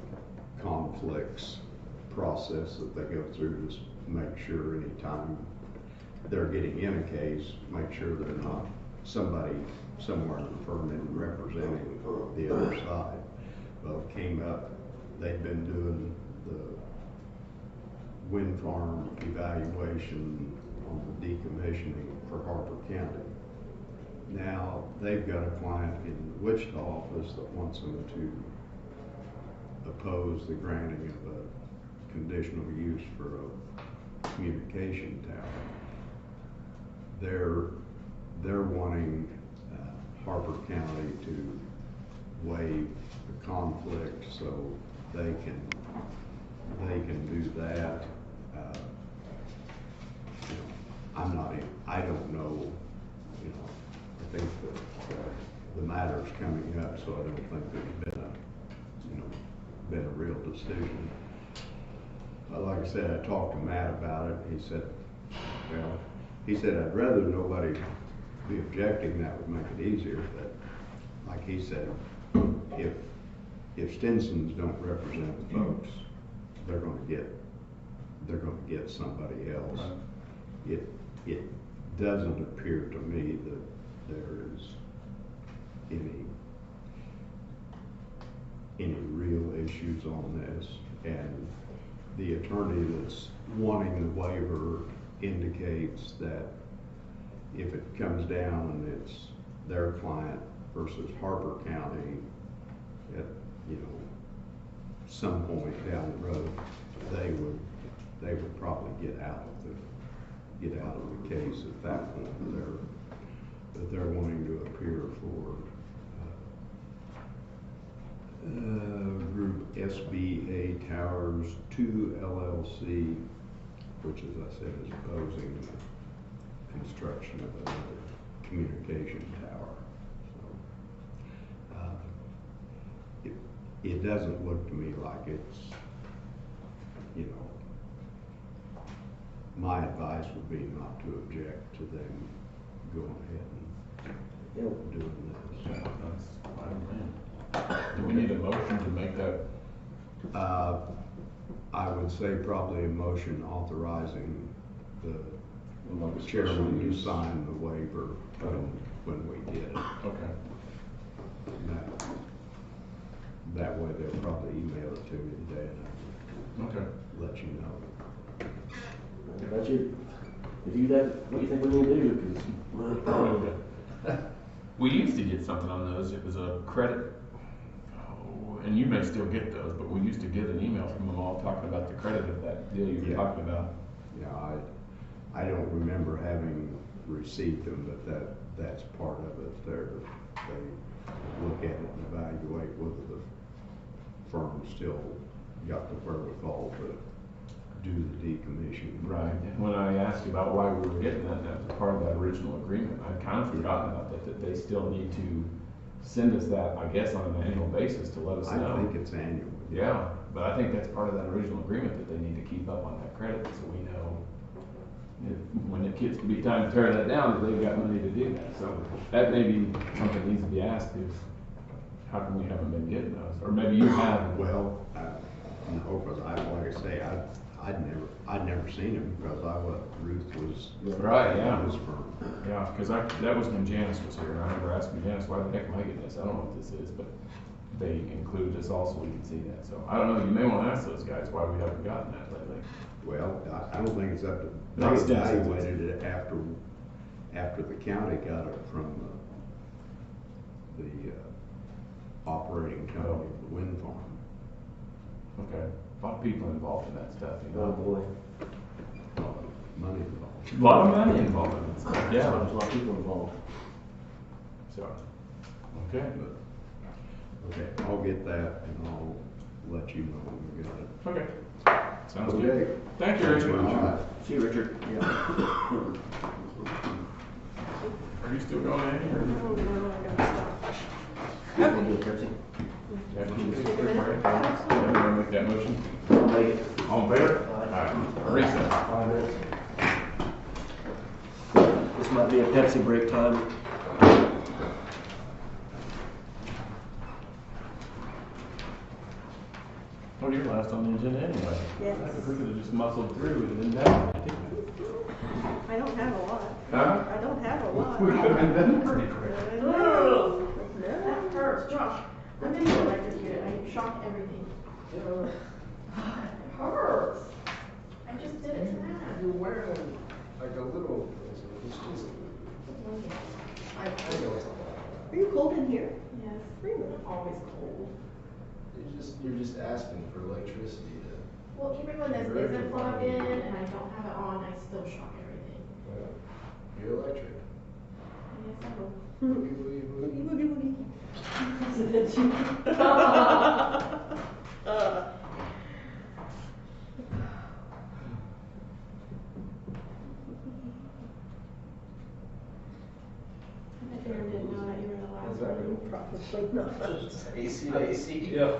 [SPEAKER 10] conflicts process that they go through to make sure anytime they're getting in a case, make sure they're not somebody somewhere in the firm isn't representing the other side. Well, it came up, they've been doing the wind farm evaluation on the decommissioning for Harper County. Now, they've got a client in the Wichita office that wants them to oppose the granting of a conditional use for a communication tower. They're wanting Harper County to waive the conflict so they can do that. I don't know, I think that the matter's coming up, so I don't think there's been a real decision. Like I said, I talked to Matt about it. He said, I'd rather nobody be objecting, that would make it easier, but like he said, if Stinsons don't represent the folks, they're gonna get somebody else. It doesn't appear to me that there is any real issues on this, and the attorney that's wanting the waiver indicates that if it comes down and it's their client versus Harper County at some point down the road, they would probably get out of the case at that point. They're wanting to appear for Group SBA Towers 2 LLC, which, as I said, is opposing the construction of another communication tower. So, it doesn't look to me like it's, my advice would be not to object to them going ahead and doing this.
[SPEAKER 2] That's fine. Do we need a motion to make that?
[SPEAKER 10] I would say probably a motion authorizing the chairman to sign the waiver when we get it.
[SPEAKER 2] Okay.
[SPEAKER 10] That way they'll probably email it to me today and
[SPEAKER 2] Okay.
[SPEAKER 10] let you know.
[SPEAKER 3] That's you. If you what do you think we need to do? Because
[SPEAKER 2] We used to get something on those. It was a credit, and you may still get those, but we used to get an email from them all talking about the credit of that deal you were talking about.
[SPEAKER 10] Yeah, I don't remember having received them, but that's part of it. They look at it and evaluate whether the firm still got the wherewithal to do the decommissioning.
[SPEAKER 2] Right. And when I asked you about why we were getting that, that was part of that original agreement. I'd kind of forgotten about that they still need to send us that, I guess, on an annual basis to let us
[SPEAKER 10] I
[SPEAKER 2] know.
[SPEAKER 10] think it's annual.
[SPEAKER 2] Yeah, but I think that's part of that original agreement that they need to keep up on that credit, so we know if, when it gets to be time to tear that down, that they've got money to do that. So that may be something that needs to be asked is, how come we haven't been getting those? Or maybe you have.
[SPEAKER 10] Well, no, because like I say, I'd never seen him because Ruth was.
[SPEAKER 2] Right, yeah.
[SPEAKER 10] Was firm.
[SPEAKER 2] Yeah, because that was when Janice was here, and I remember asking Janice, why the heck am I getting this? I don't know what this is, but they included us all so we can see that. So I don't know, you may want to ask those guys why we haven't gotten that lately.
[SPEAKER 10] Well, I don't think it's up to,
[SPEAKER 2] No,
[SPEAKER 10] they
[SPEAKER 2] it's just-
[SPEAKER 10] evaluated it after the county got it from the operating company of the wind farm.
[SPEAKER 2] Okay, a lot of people involved in that stuff, you
[SPEAKER 3] Oh,
[SPEAKER 2] know?
[SPEAKER 3] boy.
[SPEAKER 10] Money involved.
[SPEAKER 2] A lot of money involved in that stuff,
[SPEAKER 3] There's
[SPEAKER 2] yeah.
[SPEAKER 3] a lot of people involved.
[SPEAKER 2] So, okay,
[SPEAKER 10] Okay, I'll get that and I'll let you know when we got it.
[SPEAKER 2] okay. Sounds
[SPEAKER 10] Okay.
[SPEAKER 2] good. Thank you, Richard.
[SPEAKER 10] All right.
[SPEAKER 3] See you, Richard.
[SPEAKER 2] Are you still going, Andy? or-
[SPEAKER 6] Oh, no, I gotta stop.
[SPEAKER 3] We'll do a Pepsi.
[SPEAKER 2] Yeah, can you take a quick break? Everyone make that motion?
[SPEAKER 3] I'll make it.
[SPEAKER 2] All in favor? Aye. Recess.
[SPEAKER 3] 5 minutes. This might be a Pepsi break time.
[SPEAKER 2] Oh, you're last on the agenda anyway.
[SPEAKER 6] Yes.
[SPEAKER 2] We could have just muscled through and then done it.
[SPEAKER 6] I don't have a lot.
[SPEAKER 2] Huh?
[SPEAKER 6] I don't have a lot.
[SPEAKER 2] We could have been done pretty quick.
[SPEAKER 6] No.
[SPEAKER 8] That hurts, Josh. I'm gonna get electrocuted. I shock everything. It hurts. I just did it tonight.
[SPEAKER 11] You're wearing like a little, it's just, I know it's not.
[SPEAKER 6] Are you cold in here?
[SPEAKER 8] Yes, I'm always cold.
[SPEAKER 11] You're just asking for electricity
[SPEAKER 8] Well, even when this isn't plugged in and I don't have it on, I still shock everything.
[SPEAKER 11] you're electric.
[SPEAKER 8] Yes, I will.
[SPEAKER 11] Boogie, boogie, boogie.
[SPEAKER 6] Boogie, boogie.
[SPEAKER 8] I figured didn't know that you were the last
[SPEAKER 11] Exactly.
[SPEAKER 8] one.
[SPEAKER 6] Probably not.
[SPEAKER 11] AC to AC.
[SPEAKER 12] Yeah,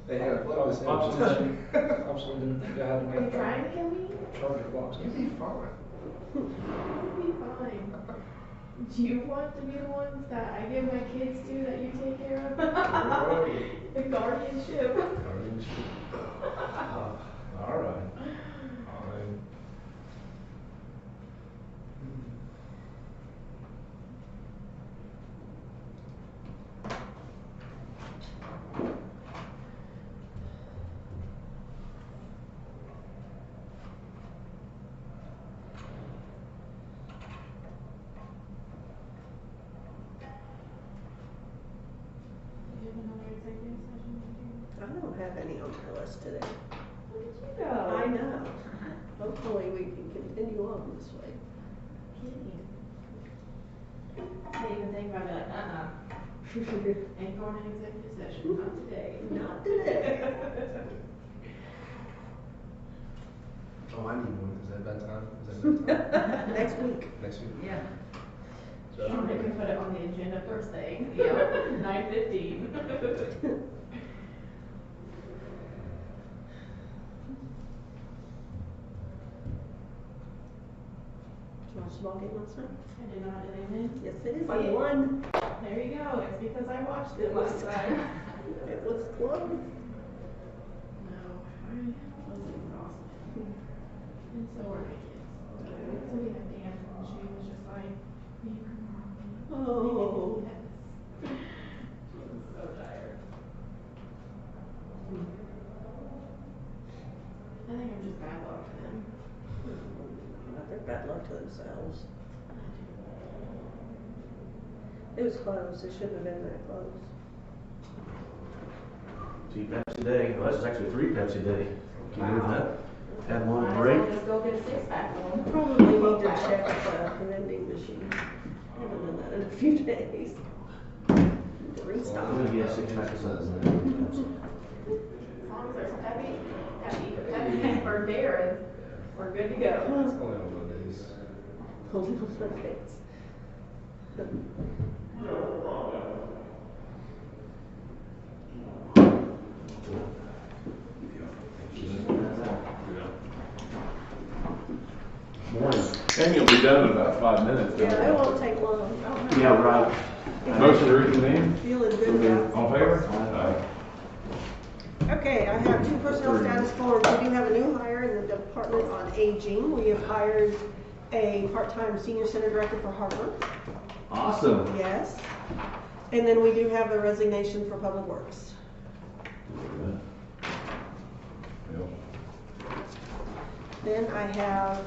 [SPEAKER 11] They had a
[SPEAKER 12] obviously didn't think I had to
[SPEAKER 8] Are you
[SPEAKER 12] make
[SPEAKER 8] trying
[SPEAKER 12] that
[SPEAKER 8] to kill me?
[SPEAKER 12] charger box.
[SPEAKER 11] You'd be fine.
[SPEAKER 8] You'll be fine. Do you want to be the ones that I give my kids to that you take care of? The guardianship.
[SPEAKER 12] All right. Fine.
[SPEAKER 8] Do you have another executive session to do?
[SPEAKER 6] I don't have any on my list today.
[SPEAKER 8] Where did you go?
[SPEAKER 6] I know. Hopefully we can continue on this way.
[SPEAKER 8] Kidding. They even think about it like, ain't going in executive session, not today.
[SPEAKER 6] Not today.
[SPEAKER 11] Oh, I need one. Is that bedtime? Is that bedtime?
[SPEAKER 6] Next week.
[SPEAKER 11] Next week?
[SPEAKER 7] Yeah.
[SPEAKER 11] So,
[SPEAKER 8] Sean, they can put it on the agenda first thing, you know, 9:15.
[SPEAKER 6] Did you watch the ball game last night?
[SPEAKER 8] I did not, did they win?
[SPEAKER 6] Yes, it is.
[SPEAKER 8] I
[SPEAKER 6] They won.
[SPEAKER 8] There you go, it's because I watched it last time.
[SPEAKER 6] It was close.
[SPEAKER 8] No, I was exhausted. And so were my kids. So we had dance and she was just like, you can mom me.
[SPEAKER 6] Oh.
[SPEAKER 8] Yes. She was so tired. I think I'm just bad luck for them.
[SPEAKER 6] They're bad luck to themselves. It was close. It shouldn't have been that close.
[SPEAKER 3] 2 Pepsi a day. Well, that's actually 3 Pepsi a day. Can you move that? Had one
[SPEAKER 8] Might as
[SPEAKER 3] break.
[SPEAKER 8] well just go get a six-pack for them.
[SPEAKER 6] Probably need to check the vending machine. Haven't done that in a few days. To restock.
[SPEAKER 3] I'm gonna get a 6-pack of something.
[SPEAKER 8] As long as there's Pepsi for Darren, we're good to go.
[SPEAKER 11] it's only on Mondays.
[SPEAKER 6] Only on Mondays.
[SPEAKER 2] Morning. And you'll be done in about 5 minutes.
[SPEAKER 6] Yeah, it won't take long.
[SPEAKER 3] Yeah, right.
[SPEAKER 2] Motion to reconvene?
[SPEAKER 6] Feeling good about
[SPEAKER 2] All in favor? Aye.
[SPEAKER 6] Okay, I have two personnel status forms. We do have a new hire in the Department on Aging. We have hired a part-time senior center director for Harper.
[SPEAKER 3] Awesome.
[SPEAKER 6] Yes. And then we do have a resignation for Public Works.
[SPEAKER 4] Yep.
[SPEAKER 6] Then I have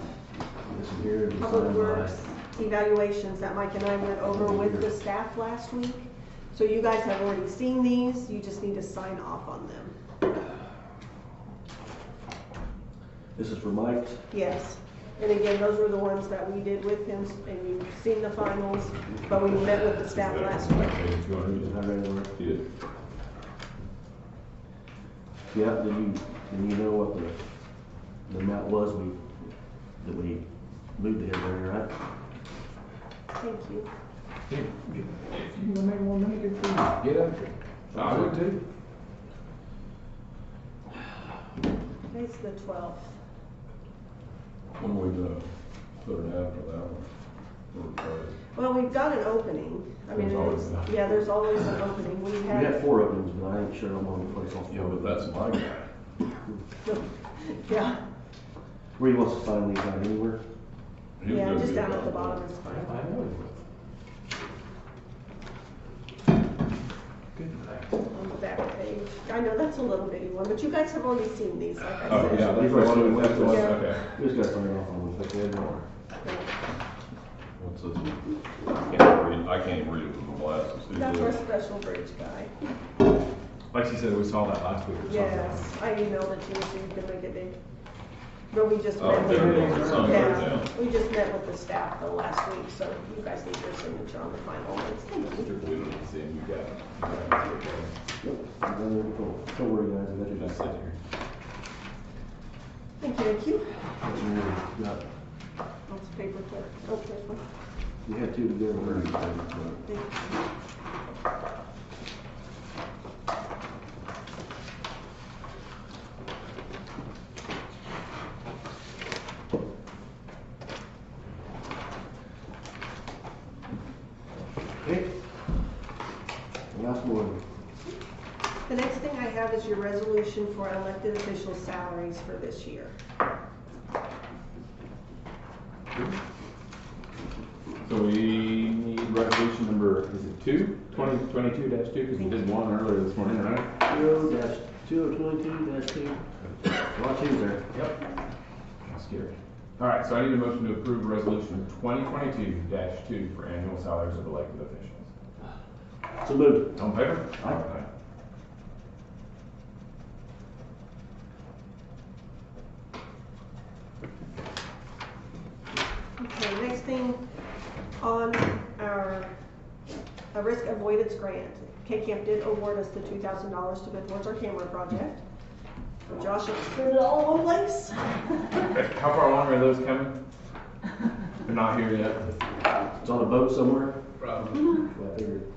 [SPEAKER 3] This here is
[SPEAKER 6] Public
[SPEAKER 3] signed
[SPEAKER 6] Works evaluations that Mike and I went over with the staff last week. So you guys have already seen these, you just need to sign off on them.
[SPEAKER 3] This is for Mike.
[SPEAKER 6] Yes. And again, those were the ones that we did with him, and you've seen the finals, but we met with the staff last week.
[SPEAKER 2] Page 200.
[SPEAKER 3] I read it.
[SPEAKER 2] You did.
[SPEAKER 3] Yeah, did you know what the amount was that we moved to his area, right?
[SPEAKER 6] Thank you.
[SPEAKER 2] If you can make more money, good for you. Get up here. I would too.
[SPEAKER 6] It's the 12th.
[SPEAKER 4] When we put an ad for that one?
[SPEAKER 6] Well, we've got an opening. I mean,
[SPEAKER 2] There's always an
[SPEAKER 6] yeah, there's always an opening. We
[SPEAKER 3] We had
[SPEAKER 6] had,
[SPEAKER 3] 4 openings, but I ain't sure I'm on the place off.
[SPEAKER 4] Yeah, but that's my guy.
[SPEAKER 6] yeah,
[SPEAKER 3] Where he wants to sign these out anywhere?
[SPEAKER 4] He was
[SPEAKER 6] yeah,
[SPEAKER 4] gonna
[SPEAKER 6] just
[SPEAKER 4] be
[SPEAKER 6] down at
[SPEAKER 4] about
[SPEAKER 6] the bottom
[SPEAKER 4] that.
[SPEAKER 6] is fine.
[SPEAKER 2] I know it was. Good night.
[SPEAKER 6] On the back page. I know that's a little bitty one, but you guys have already seen these, like I
[SPEAKER 2] Oh,
[SPEAKER 6] said.
[SPEAKER 2] yeah, that's
[SPEAKER 3] These
[SPEAKER 2] the
[SPEAKER 3] are
[SPEAKER 2] one,
[SPEAKER 3] two-
[SPEAKER 2] that's the one,
[SPEAKER 6] Yeah.
[SPEAKER 2] okay.
[SPEAKER 3] We just gotta sign off on them, if they can.
[SPEAKER 4] What's this? I can't even read it with my glasses. Who's
[SPEAKER 6] That's our
[SPEAKER 4] this?
[SPEAKER 6] special bridge guy.
[SPEAKER 2] Like she said, we saw that last week or something.
[SPEAKER 6] Yes, I emailed it to you so you can make it big. But we just
[SPEAKER 4] Oh,
[SPEAKER 6] met
[SPEAKER 4] there it
[SPEAKER 6] with,
[SPEAKER 4] is. It's on there,
[SPEAKER 6] yeah,
[SPEAKER 4] yeah.
[SPEAKER 6] we just met with the staff the last week, so you guys need your signature on the final ones.
[SPEAKER 2] We don't need to see him, you got it.
[SPEAKER 3] Nope, I'm under control. Don't worry, guys, I got
[SPEAKER 2] You
[SPEAKER 3] your
[SPEAKER 2] just
[SPEAKER 3] back.
[SPEAKER 2] sit here.
[SPEAKER 6] Thank you, thank you.
[SPEAKER 3] That's your- got-
[SPEAKER 6] That's paper clip. Oh, there's one.
[SPEAKER 3] You had 2 together.
[SPEAKER 6] Thank you.
[SPEAKER 3] Okay. Last one.
[SPEAKER 6] The next thing I have is your resolution for elected official salaries for this year.
[SPEAKER 2] So we need resolution number, is it 2022-2, because we did one earlier this morning, right?
[SPEAKER 3] 0-222-2. A lot of 2s there.
[SPEAKER 2] Yep. That's scary. All right, so I need a motion to approve resolution 2022-2 for annual salaries of elected officials.
[SPEAKER 3] So moved.
[SPEAKER 2] All in favor?
[SPEAKER 3] Aye.
[SPEAKER 6] Okay, next thing on our risk avoidance grant. K-Camp did award us the $2,000 to go towards our camera project. Josh has put it all in one place.
[SPEAKER 2] How far along are those coming? They're not here yet.
[SPEAKER 3] It's on a boat somewhere.
[SPEAKER 2] Probably.
[SPEAKER 3] Well, I figured.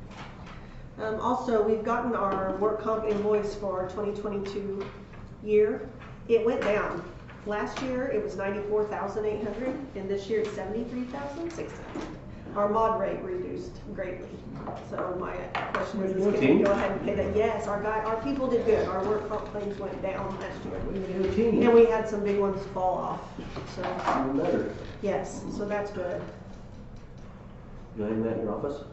[SPEAKER 6] Also, we've gotten our work comp invoice for our 2022 year. It went down. Last year, it was $94,800, and this year it's $73,600. Our mod rate reduced greatly. So my question is, can we go ahead and pay that? Yes, our people did good. Our work comp claims went down last year. And we had some big ones fall off, so,
[SPEAKER 3] Even better.
[SPEAKER 6] yes, so that's good.
[SPEAKER 3] You hang that in your office?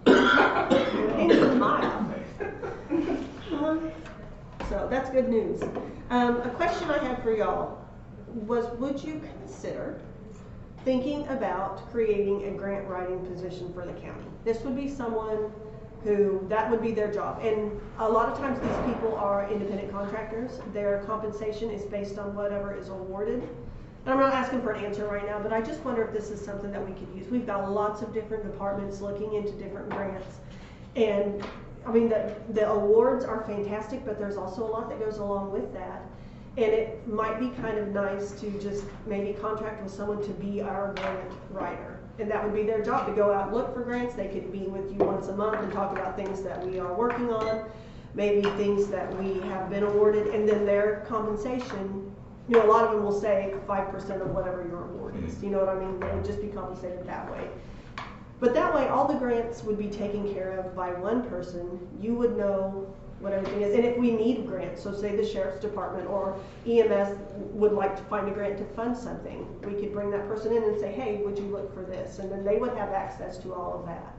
[SPEAKER 6] Hang it in my office. So that's good news. A question I had for y'all was, would you consider thinking about creating a grant writing position for the county? This would be someone who, that would be their job. And a lot of times these people are independent contractors. Their compensation is based on whatever is awarded. And I'm not asking for an answer right now, but I just wonder if this is something that we could use. We've got lots of different departments looking into different grants. And I mean, the awards are fantastic, but there's also a lot that goes along with that. And it might be kind of nice to just maybe contract with someone to be our grant writer.
[SPEAKER 13] And that would be their job, to go out and look for grants. They could meet with you once a month and talk about things that we are working on, maybe things that we have been awarded, and then their compensation, you know, a lot of them will say 5% of whatever your award is. You know what I mean? They would just be compensated that way. But that way, all the grants would be taken care of by one person. You would know what everything is. And if we need grants, so say the sheriff's department or EMS would like to find a grant to fund something, we could bring that person in and say, hey, would you look for this? And then they would have access to all of that.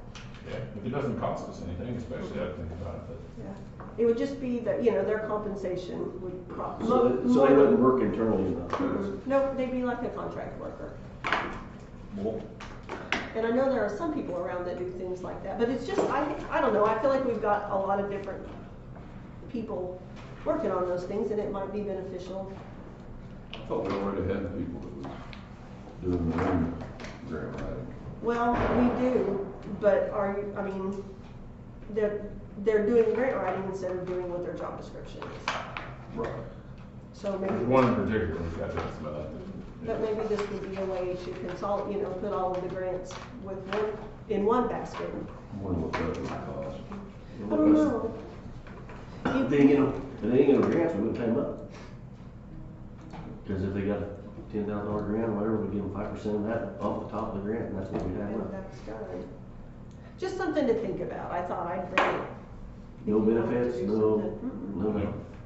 [SPEAKER 2] Yeah, if it doesn't cost us anything, especially, I think about it, but.
[SPEAKER 13] Yeah. It would just be that, you know, their compensation would probably.
[SPEAKER 3] So they wouldn't work internally enough?
[SPEAKER 13] No, they'd be like a contract worker.
[SPEAKER 3] Well,
[SPEAKER 13] And I know there are some people around that do things like that, but it's just, I don't know, I feel like we've got a lot of different people working on those things, and it might be beneficial.
[SPEAKER 4] I thought we already had people that was doing their own grant writing.
[SPEAKER 13] Well, we do, but I mean, they're doing grant writing instead of doing what their job description is.
[SPEAKER 2] Right.
[SPEAKER 13] So maybe.
[SPEAKER 2] There's one in particular who's got this, but.
[SPEAKER 13] But maybe this would be a way to consolidate, you know, put all of the grants with in one basket.
[SPEAKER 4] Wonder what that would cost.
[SPEAKER 13] I don't know.
[SPEAKER 3] If they ain't get no grants, we wouldn't pay them up. Because if they got a $10,000 grant or whatever, we give them 5% of that off the top of the grant, and that's what we have
[SPEAKER 13] And
[SPEAKER 3] left.
[SPEAKER 13] that's good. Just something to think about. I thought I'd bring it.
[SPEAKER 3] No benefits, no.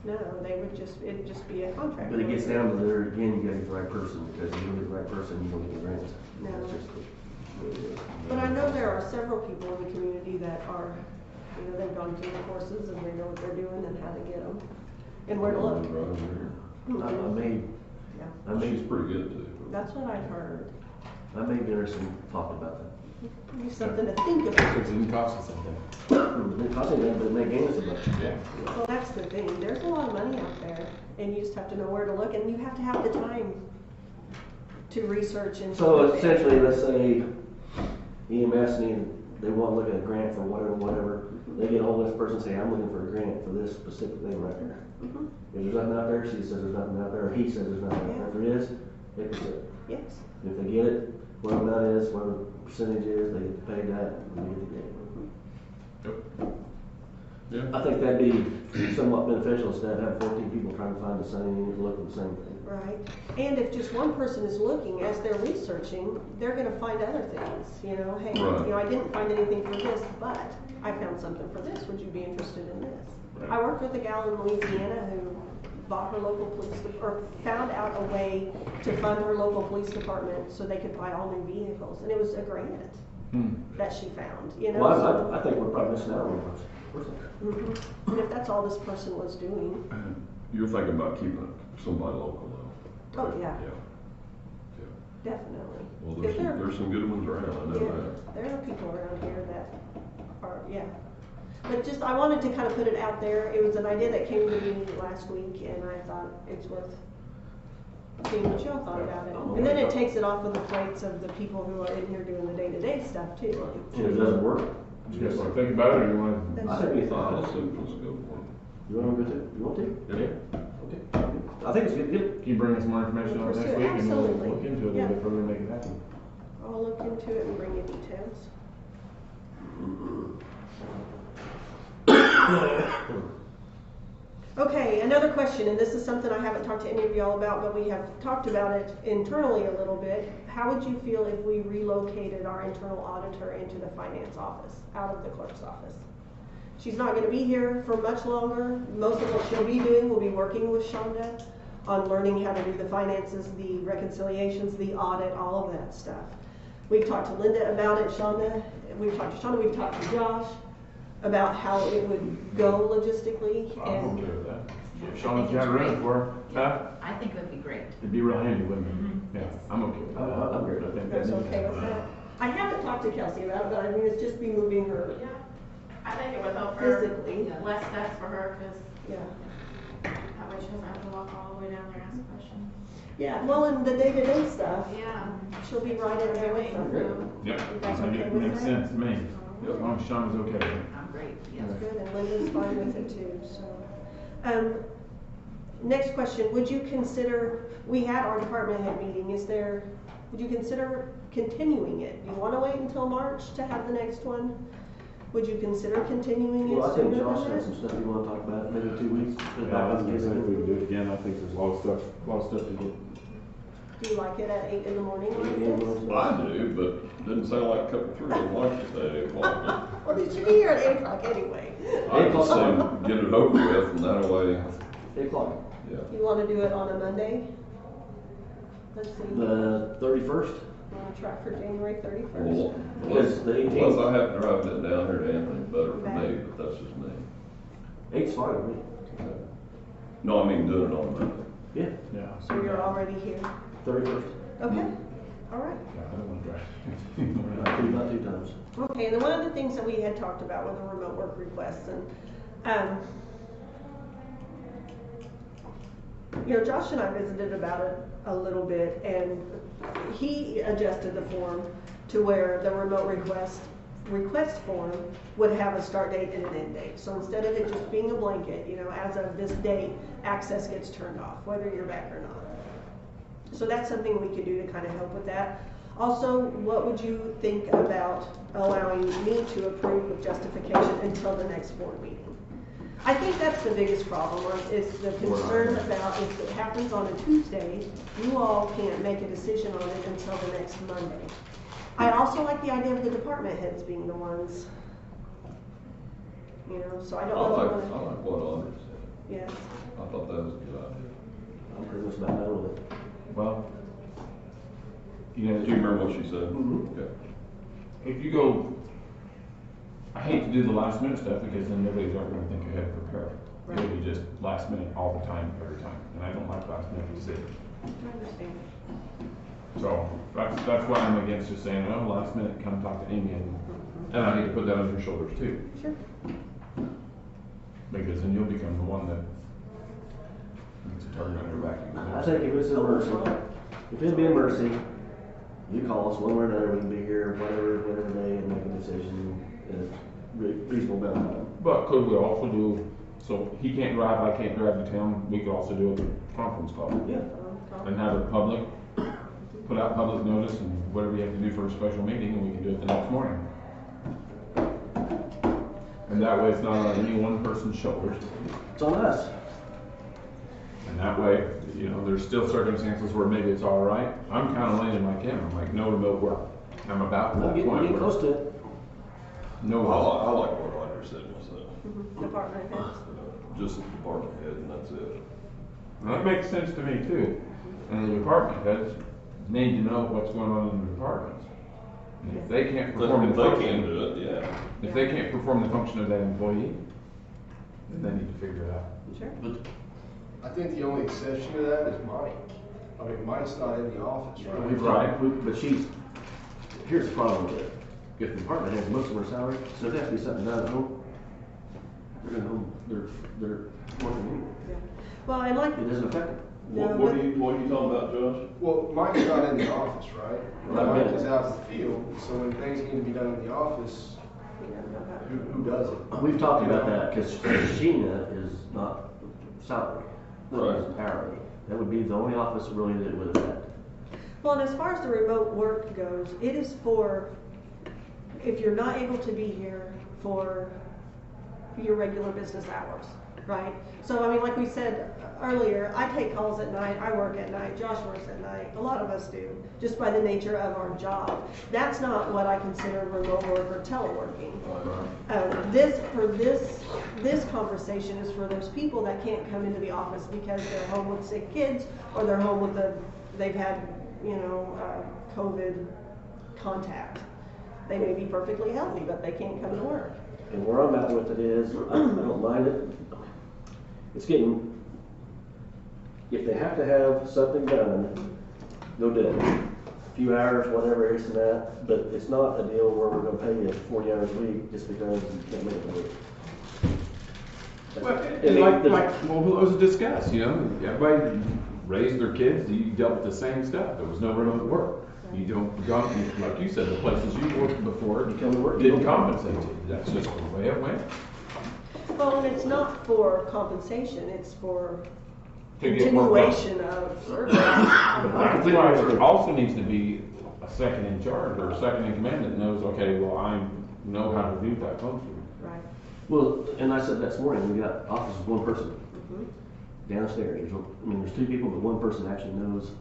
[SPEAKER 13] No, it'd just be a contract.
[SPEAKER 3] But it gets down to there, again, you gotta get the right person, because if you don't get the right person, you don't get the grants.
[SPEAKER 13] No.
[SPEAKER 3] That's just the way it is.
[SPEAKER 13] But I know there are several people in the community that are, you know, they've gone through the courses and they know what they're doing and how to get them and where to look.
[SPEAKER 4] Right over here.
[SPEAKER 3] I may,
[SPEAKER 4] She's pretty good too.
[SPEAKER 13] That's what I've heard.
[SPEAKER 3] I may be interested in talking about that.
[SPEAKER 13] Be something to think about.
[SPEAKER 2] It didn't cost us anything.
[SPEAKER 3] It didn't cost anything, but it may gain us a bunch.
[SPEAKER 2] Yeah.
[SPEAKER 13] Well, that's the thing. There's a lot of money out there, and you just have to know where to look, and you have to have the time to research and.
[SPEAKER 3] So essentially, let's say EMS they want to look at a grant for whatever. They get a hold of this person and say, I'm looking for a grant for this specific thing right there.
[SPEAKER 13] Mm-hmm.
[SPEAKER 3] If there's nothing out there, she says there's nothing out there, or he says there's nothing out there. If there is, they can do it.
[SPEAKER 13] Yes.
[SPEAKER 3] If they get it, whatever that is, whatever the percentage is, they get paid that, and they get the grant.
[SPEAKER 2] Yeah.
[SPEAKER 3] I think that'd be somewhat beneficial instead of having 14 people trying to find the same, look at the same thing.
[SPEAKER 13] Right. And if just one person is looking as they're researching, they're gonna find other things, you know, hey,
[SPEAKER 4] Right.
[SPEAKER 13] you know, I didn't find anything for this, but I found something for this, would you be interested in this?
[SPEAKER 2] Right.
[SPEAKER 13] I worked with a gal in Louisiana who bought her local or found out a way to fund her local police department so they could buy all new vehicles, and it was a grant that she found, you know.
[SPEAKER 3] Well, I think we're probably missing out on one person.
[SPEAKER 13] And if that's all this person was doing,
[SPEAKER 4] You're thinking about keeping somebody local though?
[SPEAKER 13] oh, yeah,
[SPEAKER 4] Yeah.
[SPEAKER 13] definitely.
[SPEAKER 4] Well,
[SPEAKER 13] If there-
[SPEAKER 4] there's some good ones around, I know
[SPEAKER 13] Yeah,
[SPEAKER 4] that.
[SPEAKER 13] there are people around here that are, yeah. But just, I wanted to kind of put it out there. It was an idea that came to me last week, and I thought it's worth seeing what y'all thought about it. And then it takes it off of the plates of the people who are in here doing the day-to-day stuff too.
[SPEAKER 3] If it doesn't work,
[SPEAKER 2] You guys want to think about it, or you want to?
[SPEAKER 3] I think we thought,
[SPEAKER 4] Let's go for it.
[SPEAKER 3] you want to go to, you want to?
[SPEAKER 2] Yeah.
[SPEAKER 3] Okay. I think it's good, good.
[SPEAKER 2] Can you bring us more information on it next week, and we'll
[SPEAKER 13] Absolutely.
[SPEAKER 2] look into it a little
[SPEAKER 13] Yeah.
[SPEAKER 2] bit further and make it happen?
[SPEAKER 13] I'll look into it and bring you details. Okay, another question, and this is something I haven't talked to any of y'all about, but we have talked about it internally a little bit. How would you feel if we relocated our internal auditor into the finance office, out of the clerk's office? She's not gonna be here for much longer. Most of what she'll be doing will be working with Shonda on learning how to do the finances, the reconciliations, the audit, all of that stuff. We've talked to Linda about it, Shonda. We've talked to Shonda, we've talked to Josh about how it would go logistically.
[SPEAKER 2] I'm
[SPEAKER 13] And
[SPEAKER 2] okay with that. If Sean's got room for it,
[SPEAKER 7] I think it would be great.
[SPEAKER 2] it'd be real handy, wouldn't it? Yeah, I'm okay with that.
[SPEAKER 3] I'm great.
[SPEAKER 2] I think
[SPEAKER 13] that's
[SPEAKER 2] that needs
[SPEAKER 13] okay
[SPEAKER 2] to
[SPEAKER 13] with
[SPEAKER 2] happen.
[SPEAKER 13] that. I haven't talked to Kelsey about it, but I mean, it's just be moving her
[SPEAKER 8] Yeah, I think it would help her,
[SPEAKER 13] physically.
[SPEAKER 8] less steps for her, cause
[SPEAKER 13] Yeah.
[SPEAKER 8] that way she doesn't have to walk all the way down there and ask questions.
[SPEAKER 13] Yeah, well, and the day-to-day stuff,
[SPEAKER 8] Yeah.
[SPEAKER 13] she'll be right in there with them.
[SPEAKER 2] Yep,
[SPEAKER 13] That's
[SPEAKER 2] I think
[SPEAKER 13] okay
[SPEAKER 2] it
[SPEAKER 13] with
[SPEAKER 2] makes
[SPEAKER 13] that?
[SPEAKER 2] sense to me, as long as Sean is okay with it.
[SPEAKER 7] I'm great, yes.
[SPEAKER 13] That's good, and Linda's fine with it too, so. Next question, would you consider, we had our department head meeting, is there Would you consider continuing it? Do you wanna wait until March to have the next one? Would you consider continuing it
[SPEAKER 3] Well, I
[SPEAKER 13] sooner
[SPEAKER 3] think
[SPEAKER 13] than
[SPEAKER 3] Josh has
[SPEAKER 13] that?
[SPEAKER 3] some stuff you wanna talk about, maybe 2 weeks.
[SPEAKER 2] Yeah, I was gonna say, if we can do it again, I think there's a lot of stuff to get.
[SPEAKER 13] Do you like it at 8 in the morning?
[SPEAKER 3] Yeah.
[SPEAKER 4] I do, but didn't sound like a couple three in lunch at 8 o'clock.
[SPEAKER 13] Well, you should be here at 8 o'clock anyway.
[SPEAKER 4] I just say get it over with and that way,
[SPEAKER 3] 8 o'clock.
[SPEAKER 4] yeah.
[SPEAKER 13] You wanna do it on a Monday? Let's see,
[SPEAKER 3] The 31st?
[SPEAKER 13] wanna try for January 31st?
[SPEAKER 4] Well,
[SPEAKER 3] Because the 18th.
[SPEAKER 4] unless I have to drive it down here to Anthony, better for me, but that's just me.
[SPEAKER 3] 8's fine with me.
[SPEAKER 4] No, I mean doing it on Monday.
[SPEAKER 3] Yeah,
[SPEAKER 2] Yeah.
[SPEAKER 13] So you're already here?
[SPEAKER 3] 31st.
[SPEAKER 13] Okay, all right.
[SPEAKER 2] Yeah, I don't wanna drive.
[SPEAKER 3] About 2 times.
[SPEAKER 13] Okay, and then one of the things that we had talked about were the remote work requests, and, you know, Josh and I visited about it a little bit, and he adjusted the form to where the remote request form would have a start date and an end date. So instead of it just being a blanket, you know, as of this date, access gets turned off, whether you're back or not. So that's something we could do to kind of help with that. Also, what would you think about allowing me to approve with justification until the next board meeting? I think that's the biggest problem, is the concern about if it happens on a Tuesday, you all can't make a decision on it until the next Monday. I also like the idea of the department heads being the ones, you know, so I don't
[SPEAKER 4] I
[SPEAKER 13] know.
[SPEAKER 4] like,
[SPEAKER 13] if
[SPEAKER 4] I
[SPEAKER 13] you wanna-
[SPEAKER 4] like what Andre said.
[SPEAKER 13] Yes.
[SPEAKER 4] I thought that was a good idea.
[SPEAKER 3] I'm pretty much about done with it.
[SPEAKER 2] Well,
[SPEAKER 4] Do you remember what she said?
[SPEAKER 3] Mhm.
[SPEAKER 4] Okay.
[SPEAKER 2] if you go, I hate to do the last minute stuff because then nobody's ever gonna think ahead and prepare. It'll be just last minute all the time, every time, and I don't like last minute decisions.
[SPEAKER 13] I understand.
[SPEAKER 2] So, that's why I'm against just saying, oh, last minute, come talk to Amy, and I need to put that on your shoulders too.
[SPEAKER 13] Sure.
[SPEAKER 2] Because then you'll become the one that needs a target on your back.
[SPEAKER 3] I think if it's an emergency, if it'd be an emergency, you call us one way or another, we can be here whatever day and make a decision in a reasonable amount of time.
[SPEAKER 2] But could we also do, so he can't drive, I can't drive to town, we could also do a conference call
[SPEAKER 3] Yeah.
[SPEAKER 2] and have it public, put out public notice and whatever you have to do for a special meeting, and we can do it the next morning. And that way it's not on any one person's shoulders.
[SPEAKER 3] It's on us.
[SPEAKER 2] And that way, you know, there's still circumstances where maybe it's all right. I'm kind of leaning like him. I'm like, no remote work. I'm about to
[SPEAKER 3] I'm
[SPEAKER 2] that
[SPEAKER 3] getting
[SPEAKER 2] point
[SPEAKER 3] close
[SPEAKER 2] where
[SPEAKER 3] to it.
[SPEAKER 2] no.
[SPEAKER 4] I like what Andre said, so,
[SPEAKER 13] Department heads.
[SPEAKER 4] just the department head and that's it.
[SPEAKER 2] And that makes sense to me too. And the department heads need to know what's going on in the departments. And if they can't perform
[SPEAKER 4] If
[SPEAKER 2] the
[SPEAKER 4] they
[SPEAKER 2] function,
[SPEAKER 4] can do it, yeah.
[SPEAKER 2] if they can't perform the function of that employee, then they need to figure it out.
[SPEAKER 13] Sure.
[SPEAKER 3] But
[SPEAKER 11] I think the only exception to that is Mike. I mean, Mike's not in the office, right?
[SPEAKER 2] Right.
[SPEAKER 3] But here's the problem with it. If the department has most of their salary, so there has to be something done at home. They're going home, they're working.
[SPEAKER 13] Yeah. Well, and like,
[SPEAKER 3] It doesn't affect them.
[SPEAKER 13] No,
[SPEAKER 4] What are
[SPEAKER 13] but-
[SPEAKER 4] you talking about, Josh?
[SPEAKER 11] Well, Mike's not in the office, right?
[SPEAKER 3] Right.
[SPEAKER 11] Mike is out in the field, so when things need to be done in the office,
[SPEAKER 13] you know, no matter.
[SPEAKER 11] who does it?
[SPEAKER 3] We've talked about that, because Sheena is not salary.
[SPEAKER 4] Right.
[SPEAKER 3] She's hourly. That would be the only office really that it would affect.
[SPEAKER 13] Well, and as far as the remote work goes, it is for, if you're not able to be here for your regular business hours, right? So, I mean, like we said earlier, I take calls at night, I work at night, Josh works at night, a lot of us do, just by the nature of our job. That's not what I consider remote work or teleworking. This conversation is for those people that can't come into the office because they're home with sick kids, or they're home with they've had, you know, COVID contact. They may be perfectly healthy, but they can't come to work.
[SPEAKER 3] And where I'm at with it is, I don't mind it. It's getting, if they have to have something done, go do it. A few hours, whatever, this and that, but it's not a deal where we're gonna pay you 40 hours a week just because you can't make it work.
[SPEAKER 2] Well,
[SPEAKER 3] And
[SPEAKER 2] like what was discussed, you know, everybody raised their kids, you dealt with the same stuff. There was no remote work. You don't, like you said, the places you worked before
[SPEAKER 3] You come to work, you
[SPEAKER 2] didn't
[SPEAKER 3] don't-
[SPEAKER 2] compensate you. That's just the way it went.
[SPEAKER 13] Well, and it's not for compensation, it's for
[SPEAKER 2] to get more done.
[SPEAKER 13] continuation of service.
[SPEAKER 2] The supervisor also needs to be a second in charge or a second in command that knows, okay, well, I know how to do that function.
[SPEAKER 13] Right.
[SPEAKER 3] Well, and I said that this morning, we got office with one person
[SPEAKER 13] Mhm.
[SPEAKER 3] downstairs. There's two people, but one person actually knows.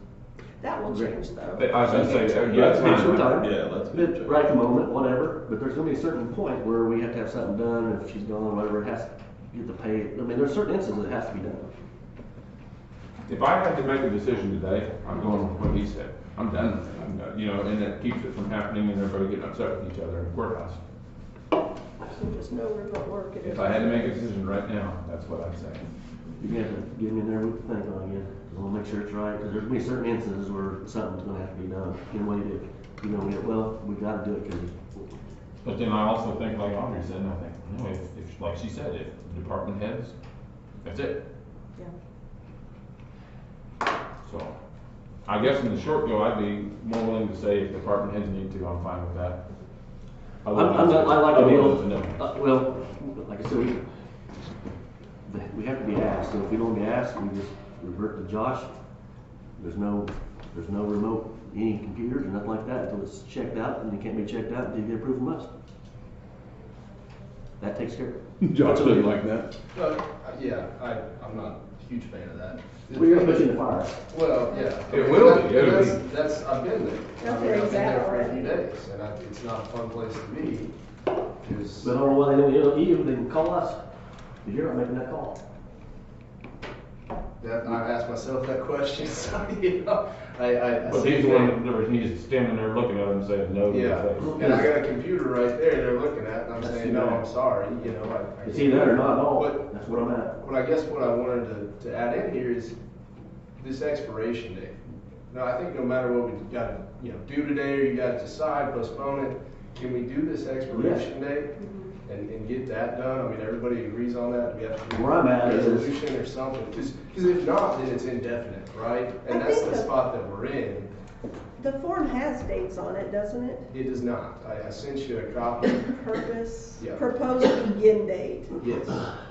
[SPEAKER 13] That will change though.
[SPEAKER 2] I was gonna say,
[SPEAKER 3] Let's take some time.
[SPEAKER 4] Yeah, let's be
[SPEAKER 3] But right at the moment, whatever, but there's gonna be a certain point where we have to have something done, if she's gone, whatever, it has to get the pay. I mean, there's certain instances it has to be done.
[SPEAKER 2] If I had to make a decision today, I'm going with what he said. I'm done with it. I'm done, and that keeps it from happening and everybody getting upset with each other in the courthouse.
[SPEAKER 13] So just no remote work.
[SPEAKER 2] If I had to make a decision right now, that's what I'd say.
[SPEAKER 3] You're gonna have to get me in there with the thing on again. We'll make sure it's right, because there's gonna be certain instances where something's gonna have to be done. We gotta do it, because
[SPEAKER 2] But then I also think, like Audrey said, and I think, if like she said, if the department heads, that's it.
[SPEAKER 13] Yeah.
[SPEAKER 2] So, I guess in the short go, I'd be more willing to say if department heads need to, I'm fine with that.
[SPEAKER 3] I like the deal.
[SPEAKER 2] No.
[SPEAKER 3] Well, like I said, we have to be asked, so if we don't get asked, we just revert to Josh. There's no remote, any computers or nothing like that until it's checked out, and it can't be checked out until you get approved from us. That takes care of it.
[SPEAKER 2] Josh didn't like that.
[SPEAKER 11] Yeah, I'm not a huge fan of that.
[SPEAKER 3] We're gonna put you in the fire.
[SPEAKER 11] Well, yeah.
[SPEAKER 2] It will be, it'll be.
[SPEAKER 11] That's, I've been there.
[SPEAKER 13] That's
[SPEAKER 11] I've
[SPEAKER 13] where
[SPEAKER 11] been
[SPEAKER 13] he's at
[SPEAKER 11] there for a
[SPEAKER 13] already.
[SPEAKER 11] few days, and it's not a fun place to be, because.
[SPEAKER 3] But I don't know why they didn't call us, because you're not making that call.
[SPEAKER 11] I've asked myself that question, so, I
[SPEAKER 2] But
[SPEAKER 11] see
[SPEAKER 2] he's the
[SPEAKER 11] that-
[SPEAKER 2] one that he's standing there looking at him saying no to
[SPEAKER 11] Yeah,
[SPEAKER 2] his face.
[SPEAKER 11] and I got a computer right there they're looking at, and I'm
[SPEAKER 3] That's
[SPEAKER 11] saying,
[SPEAKER 3] too
[SPEAKER 11] no,
[SPEAKER 3] bad.
[SPEAKER 11] I'm sorry,
[SPEAKER 3] It's either that or not at all.
[SPEAKER 11] But-
[SPEAKER 3] That's what I'm at.
[SPEAKER 11] But I guess what I wanted to add in here is this expiration date. Now, I think no matter what we gotta, do today, or you gotta decide, postpone it, can we do this expiration date? And get that done? I mean, everybody agrees on that? Do we have to do
[SPEAKER 3] Where I'm at
[SPEAKER 11] a
[SPEAKER 3] is-
[SPEAKER 11] resolution or something? Because if not, then it's indefinite, right? And
[SPEAKER 13] I
[SPEAKER 11] that's
[SPEAKER 13] think
[SPEAKER 11] the
[SPEAKER 13] the-
[SPEAKER 11] spot that we're in.
[SPEAKER 13] The form has dates on it, doesn't it?
[SPEAKER 11] It does not. I sent you a copy.
[SPEAKER 13] Purpose,
[SPEAKER 11] Yeah.
[SPEAKER 13] proposed begin date,
[SPEAKER 11] Yes.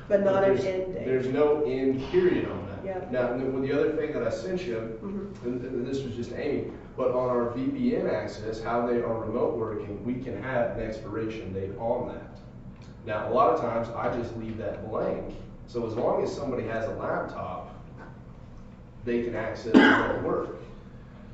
[SPEAKER 13] but not an
[SPEAKER 11] There's-
[SPEAKER 13] end date.
[SPEAKER 11] There's no end period on that.
[SPEAKER 13] Yeah.
[SPEAKER 11] Now, the other thing that I sent you, and this was just Amy, but on our VPN access, how they are remote working, we can have an expiration date on that. Now, a lot of times, I just leave that blank, so as long as somebody has a laptop, they can access remote work.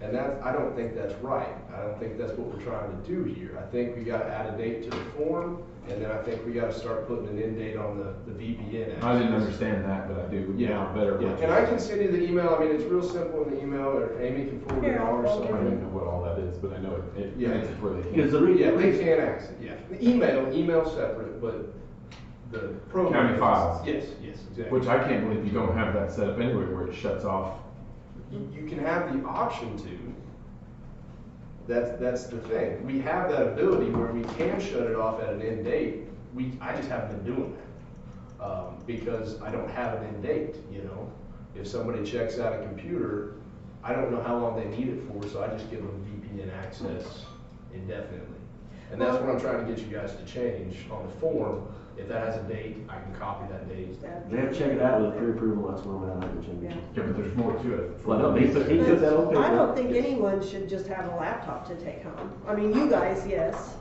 [SPEAKER 11] And I don't think that's right. I don't think that's what we're trying to do here. I think we gotta add a date to the form, and then I think we gotta start putting an end date on the VPN access.
[SPEAKER 2] I didn't understand that, but I do now better.
[SPEAKER 11] Yeah, and I can send you the email. I mean, it's real simple in the email, or Amy can forward it
[SPEAKER 13] Here,
[SPEAKER 11] on or
[SPEAKER 13] I'll
[SPEAKER 2] I don't
[SPEAKER 11] something.
[SPEAKER 2] even know what all that is, but I know it
[SPEAKER 11] Yeah.
[SPEAKER 2] makes it where they
[SPEAKER 3] Because
[SPEAKER 2] can.
[SPEAKER 3] the
[SPEAKER 11] Yeah, they
[SPEAKER 3] reason,
[SPEAKER 11] can access, yeah. The email separate, but the program.
[SPEAKER 2] County files.
[SPEAKER 11] Yes, exactly.
[SPEAKER 2] Which I can't believe you don't have that set up anyway where it shuts off.
[SPEAKER 11] You can have the option to. That's the thing. We have that ability where we can shut it off at an end date. I just haven't been doing that. Because I don't have an end date, If somebody checks out a computer, I don't know how long they need it for, so I just give them VPN access indefinitely. And that's what I'm trying to get you guys to change on the form. If that has a date, I can copy that date.
[SPEAKER 3] they have to check it out with pre-approval, that's where I'm at, I can change it.
[SPEAKER 2] Yeah, but there's more to it.
[SPEAKER 3] Well, no, he took that on paper.
[SPEAKER 13] I don't think anyone should just have a laptop to take home. I mean, you guys, yes,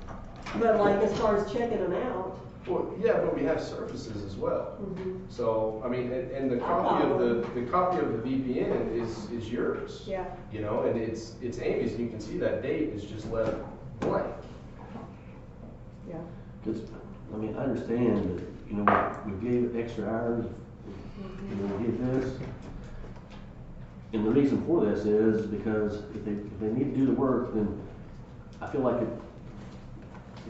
[SPEAKER 13] but like as far as checking them out.
[SPEAKER 11] Well, yeah, but we have surfaces as well. So, I mean, and the copy of the copy of the VPN is yours.
[SPEAKER 13] Yeah.
[SPEAKER 11] And it's Amy's, and you can see that date is just left blank.
[SPEAKER 13] Yeah.
[SPEAKER 3] Because, I understand that, we gave extra hours, we did this. And the reason for this is because if they need to do the work, then I feel like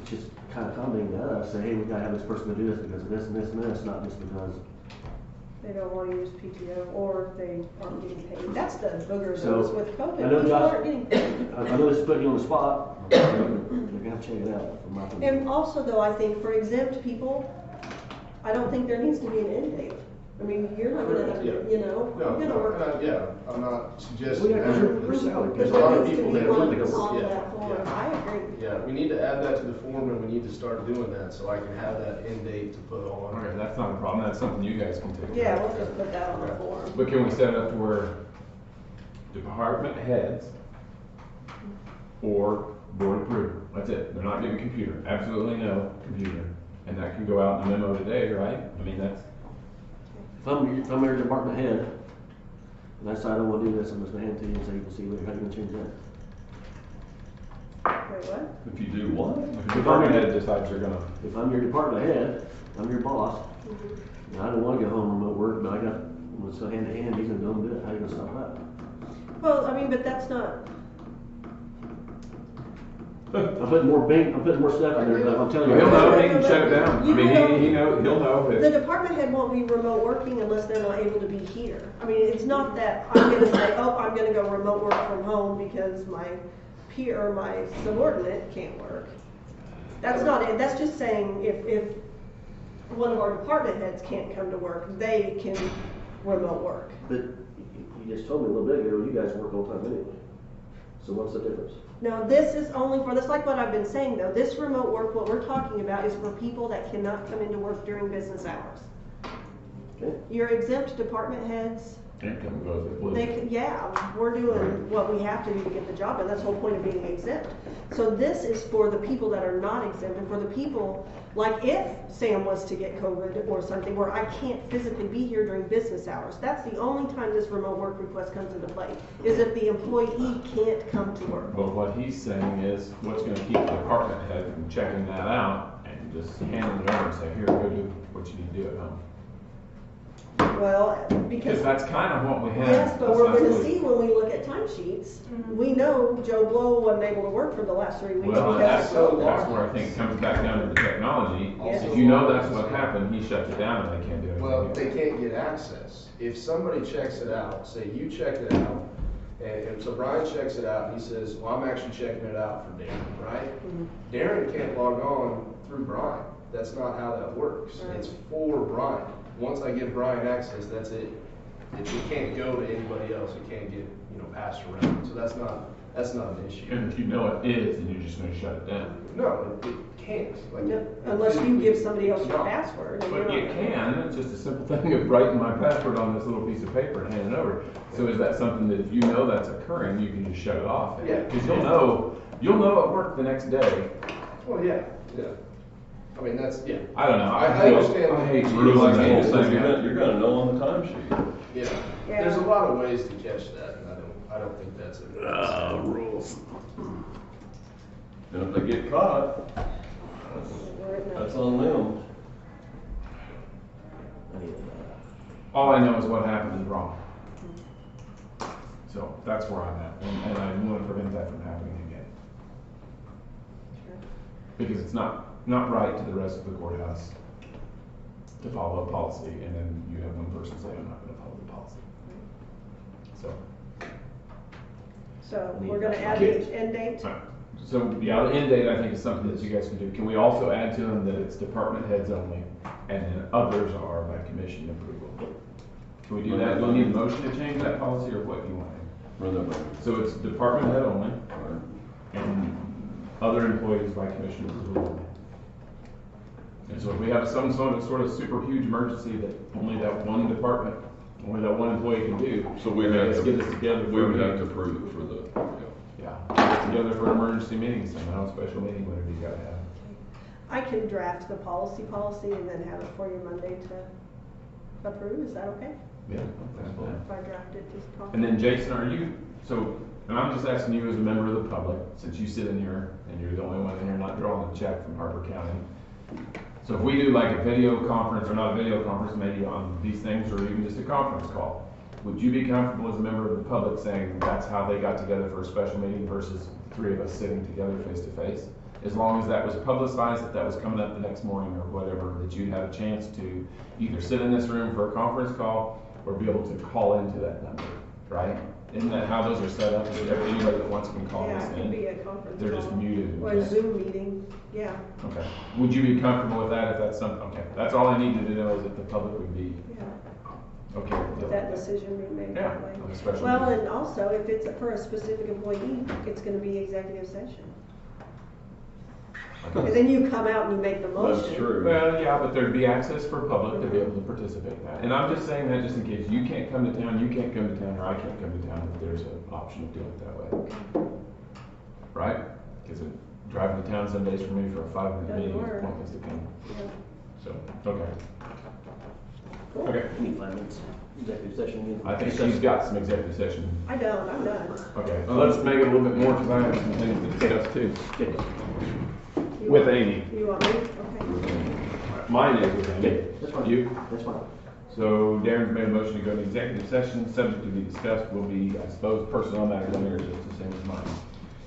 [SPEAKER 3] it's just kind of accommodating to us, say, hey, we gotta have this person to do this because of this and this and this, not just because.
[SPEAKER 13] They don't want to use PTO or they aren't getting paid. That's the booger
[SPEAKER 3] So,
[SPEAKER 13] that was with COVID.
[SPEAKER 3] I know
[SPEAKER 13] People
[SPEAKER 3] Josh-
[SPEAKER 13] aren't getting paid.
[SPEAKER 3] I know this is putting you on the spot, they're gonna have to check it out from my point of view.
[SPEAKER 13] And also though, I think for exempt people, I don't think there needs to be an end date. I mean, you're not gonna have,
[SPEAKER 11] Yeah.
[SPEAKER 13] to, you know,
[SPEAKER 11] No,
[SPEAKER 13] you're gonna work.
[SPEAKER 11] yeah, I'm not suggesting
[SPEAKER 3] Well, yeah, 'cause
[SPEAKER 11] that.
[SPEAKER 3] your salary,
[SPEAKER 11] There's
[SPEAKER 3] because
[SPEAKER 11] a lot
[SPEAKER 13] There
[SPEAKER 11] of
[SPEAKER 13] needs to
[SPEAKER 11] people
[SPEAKER 13] be
[SPEAKER 11] that
[SPEAKER 13] one
[SPEAKER 11] would
[SPEAKER 13] on
[SPEAKER 11] yeah,
[SPEAKER 13] that form.
[SPEAKER 11] yeah.
[SPEAKER 13] I agree.
[SPEAKER 11] Yeah, we need to add that to the form, and we need to start doing that, so I can have that end date to put on.
[SPEAKER 2] Okay, that's not a problem, that's something you guys can take care
[SPEAKER 13] Yeah,
[SPEAKER 2] of.
[SPEAKER 13] we'll just put that on the
[SPEAKER 11] Okay.
[SPEAKER 13] form.
[SPEAKER 2] But can we set it up to where department heads or board approved, that's it, they're not giving computer, absolutely no computer. And that can go out in a memo today, right? I mean, that's,
[SPEAKER 3] If I'm your department head, and I decide I don't wanna do this, I'm just gonna hand it to you and say, you can see later, how you gonna change that?
[SPEAKER 13] Wait, what?
[SPEAKER 4] If you do what?
[SPEAKER 2] if the department head decides they're gonna,
[SPEAKER 3] If I'm your department head, I'm your boss, and I don't wanna go home remote work, but let's go hand to hand, he's gonna go and do it, how you gonna stop that?
[SPEAKER 13] Well, I mean, but that's not,
[SPEAKER 3] I'm putting more stuff in there, but I'm telling you.
[SPEAKER 2] he'll know, he can shut it down. I mean, he'll know
[SPEAKER 13] the
[SPEAKER 2] that,
[SPEAKER 13] department head won't be remote working unless they're not able to be here. I mean, it's not that I'm gonna say, oh, I'm gonna go remote work from home because my peer or my subordinate can't work. That's not it, that's just saying if one of our department heads can't come to work, they can remote work.
[SPEAKER 3] But you just told me a little bit ago, you guys work all the time anyway. So what's the difference?
[SPEAKER 13] Now, this is only for, that's like what I've been saying though, this remote work, what we're talking about is for people that cannot come into work during business hours.
[SPEAKER 3] Okay.
[SPEAKER 13] Your exempt department heads,
[SPEAKER 2] income goes with blue.
[SPEAKER 13] they can, yeah, we're doing what we have to do to get the job done, that's the whole point of being exempt. So this is for the people that are not exempt, and for the people, like if Sam was to get COVID or something where I can't physically be here during business hours, that's the only time this remote work request comes into play, is if the employee can't come to work.
[SPEAKER 2] But what he's saying is, what's gonna keep the department head from checking that out and just handing it over and say, here, go do what you need to do at home?
[SPEAKER 13] Well,
[SPEAKER 2] Because
[SPEAKER 13] because,
[SPEAKER 2] that's kind of what we have.
[SPEAKER 13] yes, but we're
[SPEAKER 2] That's
[SPEAKER 13] gonna
[SPEAKER 2] what-
[SPEAKER 13] see when we look at timesheets, we know Joe Blow wasn't able to work for the last 3 weeks
[SPEAKER 2] Well,
[SPEAKER 13] because
[SPEAKER 2] that's,
[SPEAKER 13] of
[SPEAKER 2] that's
[SPEAKER 13] COVID.
[SPEAKER 2] where I think it comes back down to the technology.
[SPEAKER 13] Yes.
[SPEAKER 2] If you know that's what happened, he shuts it down and they can't do anything.
[SPEAKER 11] Well, they can't get access. If somebody checks it out, say you checked it out, and so Brian checks it out, and he says, well, I'm actually checking it out for Darren, right? Darren can't log on through Brian. That's not how that works.
[SPEAKER 13] Right.
[SPEAKER 11] It's for Brian. Once I give Brian access, that's it. It can't go to anybody else. It can't get, passed around. So that's not an issue.
[SPEAKER 2] And if you know it is, then you're just gonna shut it down.
[SPEAKER 11] No, it can't. Like,
[SPEAKER 13] No,
[SPEAKER 11] it
[SPEAKER 13] unless you
[SPEAKER 11] physically
[SPEAKER 13] give somebody else your
[SPEAKER 11] cannot.
[SPEAKER 13] password. and
[SPEAKER 2] But
[SPEAKER 13] you're
[SPEAKER 2] you
[SPEAKER 13] not-
[SPEAKER 2] can, it's just a simple thing of writing my password on this little piece of paper and handing it over. So is that something that if you know that's occurring, you can just shut it off?
[SPEAKER 11] Yeah.
[SPEAKER 2] Because you'll know at work the next day.
[SPEAKER 11] Well, yeah. I mean, yeah.
[SPEAKER 2] I don't know.
[SPEAKER 11] I understand.
[SPEAKER 2] I hate
[SPEAKER 11] Rules
[SPEAKER 2] rules
[SPEAKER 11] like
[SPEAKER 2] and
[SPEAKER 11] that.
[SPEAKER 2] the whole thing.
[SPEAKER 4] You're gonna know on the timesheet.
[SPEAKER 11] Yeah.
[SPEAKER 13] Yeah.
[SPEAKER 11] There's a lot of ways to catch that, and I don't think that's a.
[SPEAKER 3] Rules.
[SPEAKER 4] And if they get caught, that's on them.
[SPEAKER 2] All I know is what happened is wrong. So that's where I'm at, and I want to prevent that from happening again. Because it's not right to the rest of the courthouse to follow a policy, and then you have one person say, I'm not gonna follow the policy. So,
[SPEAKER 13] So we're gonna add the end date.
[SPEAKER 2] so yeah, the end date I think is something that you guys can do. Can we also add to them that it's department heads only, and then others are by commission approval? Can we do that? Do we need a motion to change that policy, or what do you want?
[SPEAKER 4] Run that back.
[SPEAKER 2] So it's department head only,
[SPEAKER 4] Alright.
[SPEAKER 2] and other employees by commission approval. And so if we have some sort of super huge emergency that only that one department, only that one employee can do.
[SPEAKER 4] So we would have
[SPEAKER 2] let's
[SPEAKER 4] to,
[SPEAKER 2] get this together.
[SPEAKER 4] we would have to approve it for the,
[SPEAKER 2] Yeah, get together for an emergency meeting somehow, special meeting, whatever you gotta have.
[SPEAKER 13] I can draft the policy and then have it for you Monday to approve, is that okay?
[SPEAKER 2] Yeah.
[SPEAKER 13] If I draft it just properly?
[SPEAKER 2] And then Jason, are you, and I'm just asking you as a member of the public, since you sit in here and you're the only one in here not drawing a check from Harper County. So if we do like a video conference, or not a video conference, maybe on these things, or even just a conference call, would you be comfortable as a member of the public saying that's how they got together for a special meeting versus three of us sitting together face to face? As long as that was publicized, that was coming up the next morning or whatever, that you'd have a chance to either sit in this room for a conference call or be able to call into that number, right? Isn't that how those are set up? Is anybody that wants can call
[SPEAKER 13] Yeah,
[SPEAKER 2] this
[SPEAKER 13] it could be
[SPEAKER 2] in?
[SPEAKER 13] a conference
[SPEAKER 2] They're just
[SPEAKER 13] call.
[SPEAKER 2] muted.
[SPEAKER 13] Or a Zoom meeting, yeah,
[SPEAKER 2] Okay. Would you be comfortable with that if that's something, okay. That's all I needed to know is if the public would be
[SPEAKER 13] yeah.
[SPEAKER 2] okay with
[SPEAKER 13] If that decision be made
[SPEAKER 2] Yeah,
[SPEAKER 13] that way.
[SPEAKER 2] on a special
[SPEAKER 13] Well,
[SPEAKER 2] meeting.
[SPEAKER 13] and also, if it's for a specific employee, it's gonna be executive session. And then you come out and you make the motion.
[SPEAKER 4] That's true.
[SPEAKER 2] Well, yeah, but there'd be access for public to be able to participate in that. And I'm just saying that just in case you can't come to town, you can't come to town, or I can't come to town, if there's an option of doing it that way. Right? Because driving to town some days for me for a 5-minute
[SPEAKER 13] Doesn't
[SPEAKER 2] meeting is
[SPEAKER 13] work.
[SPEAKER 2] pointless to come.
[SPEAKER 13] Yeah.
[SPEAKER 2] So, okay.
[SPEAKER 3] Cool.
[SPEAKER 2] Okay.
[SPEAKER 3] We need 5 minutes, executive session again.
[SPEAKER 2] I think she's got some executive session.
[SPEAKER 13] I don't, I'm done.
[SPEAKER 2] Okay, well, let's make it a little bit more, because I have some things to discuss too.
[SPEAKER 3] Okay.
[SPEAKER 13] You
[SPEAKER 2] With
[SPEAKER 13] want-
[SPEAKER 2] Amy.
[SPEAKER 13] You want me? Okay.
[SPEAKER 2] Mine is with Amy.
[SPEAKER 3] Okay, that's fine.
[SPEAKER 2] You?
[SPEAKER 3] That's fine.
[SPEAKER 2] So Darren's made a motion to go to executive session, subject to be discussed will be, I suppose, personnel matters on there is just the same as mine.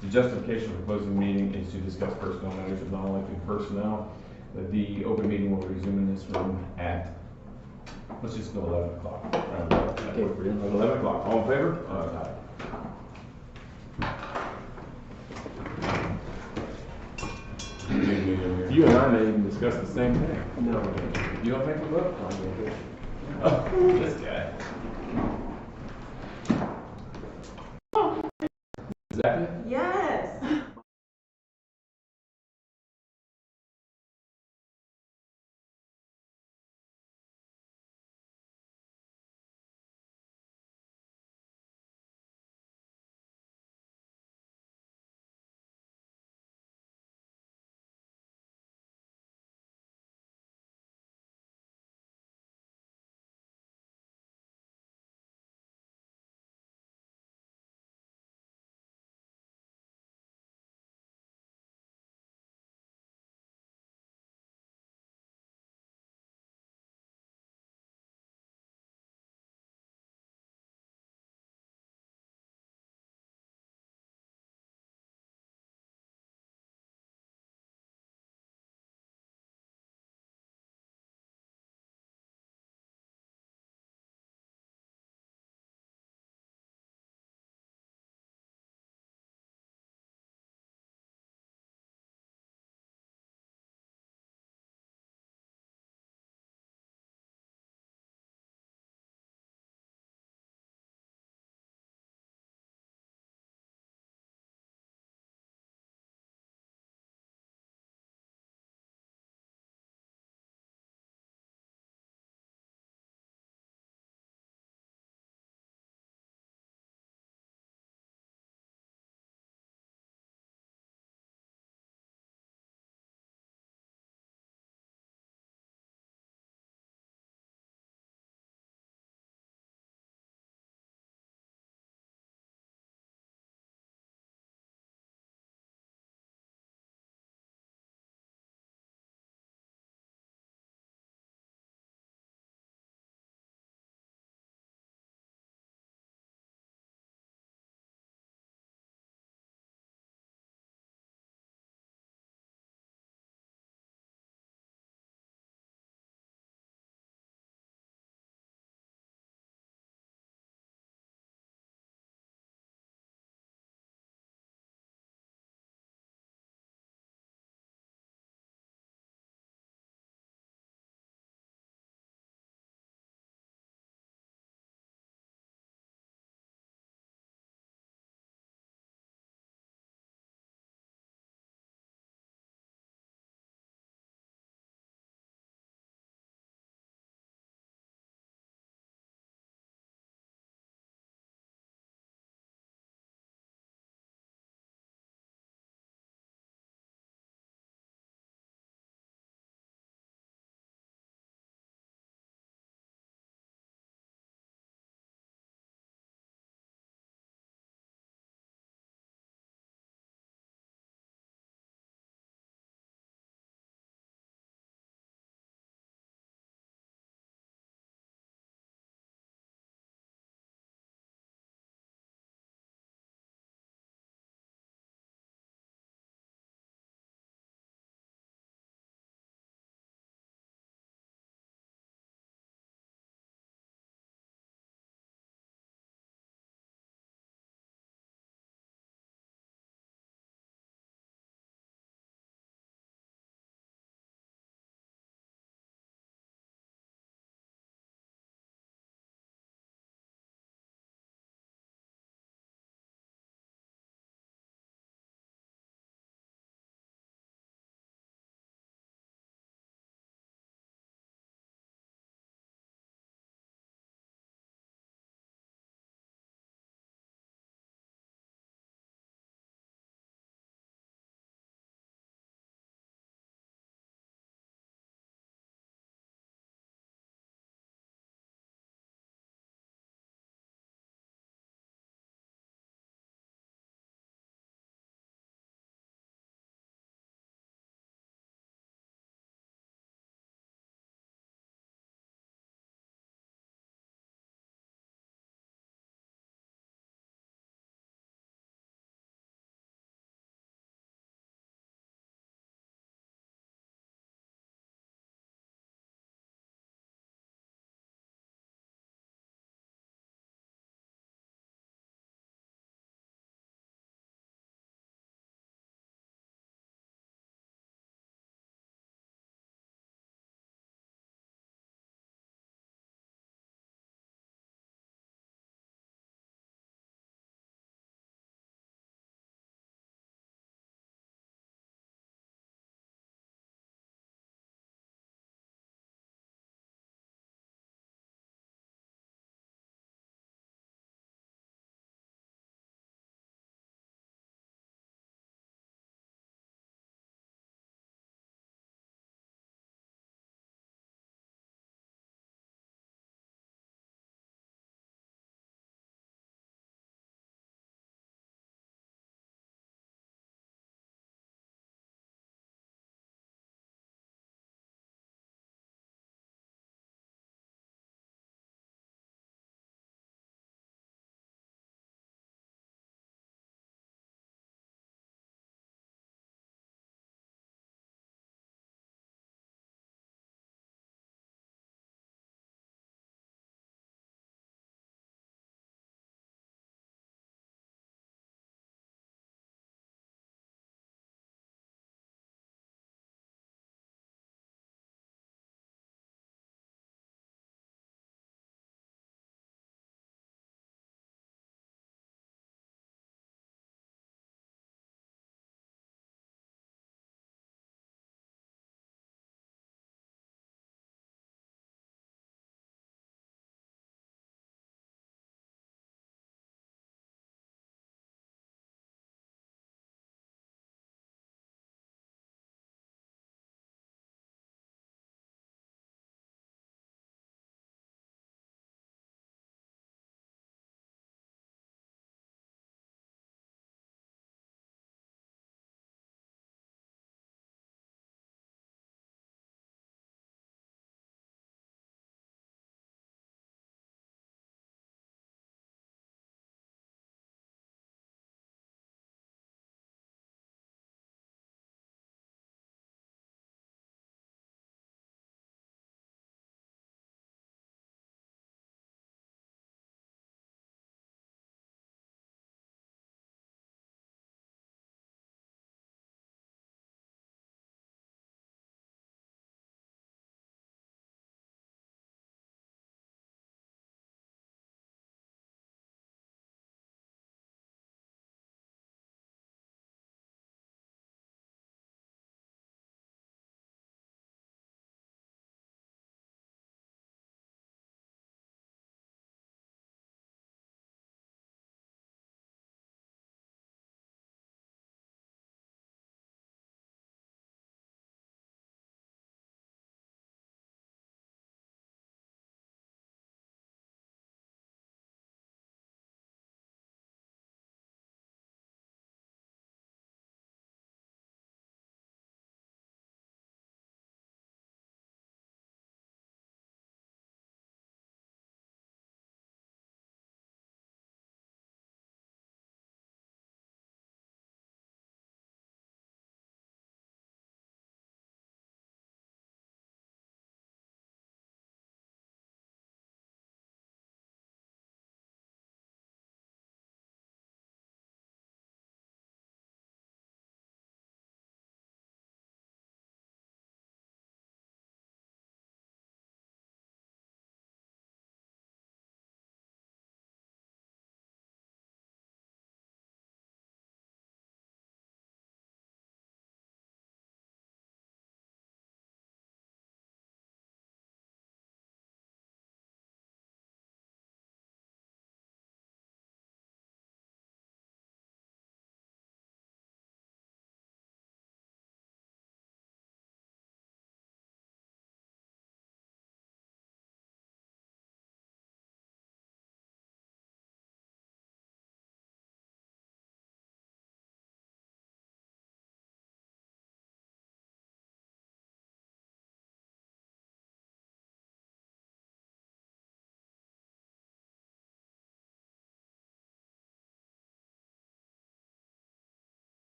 [SPEAKER 2] The justification for closing the meeting is to discuss personnel matters of non-elected personnel. The open meeting will resume in this room at, let's just go 11 o'clock.
[SPEAKER 3] Okay, we're in.
[SPEAKER 2] 11 o'clock, all in favor? Aye. You and I may even discuss the same thing.
[SPEAKER 3] No.
[SPEAKER 2] You don't think we will? Oh, this guy. Is that it?
[SPEAKER 8] Yes.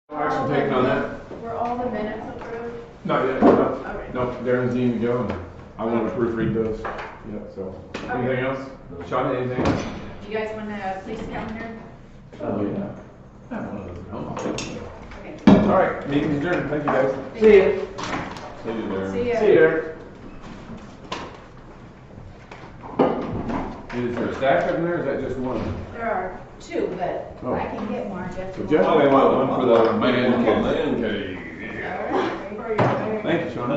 [SPEAKER 2] Action taken on that?
[SPEAKER 8] Were all the minutes approved?
[SPEAKER 2] Not yet, no.
[SPEAKER 8] Okay.
[SPEAKER 2] No, Darren's eating to go, and I want to proofread those. Yeah, so, anything else? Sean, anything?
[SPEAKER 7] Do you guys want a police calendar?
[SPEAKER 2] Oh, yeah. I have one of those.
[SPEAKER 7] Okay.
[SPEAKER 2] All right, meeting's adjourned. Thank you, guys.
[SPEAKER 5] See ya.
[SPEAKER 2] See you there.
[SPEAKER 7] See ya.
[SPEAKER 2] See you there. Is there a stack of them there, or is that just one?
[SPEAKER 7] There are two, but
[SPEAKER 2] Oh.
[SPEAKER 7] I can get more, Jeff.
[SPEAKER 2] So Jeff, I want one for the man cave.
[SPEAKER 7] All right.
[SPEAKER 2] Thank you, Sean.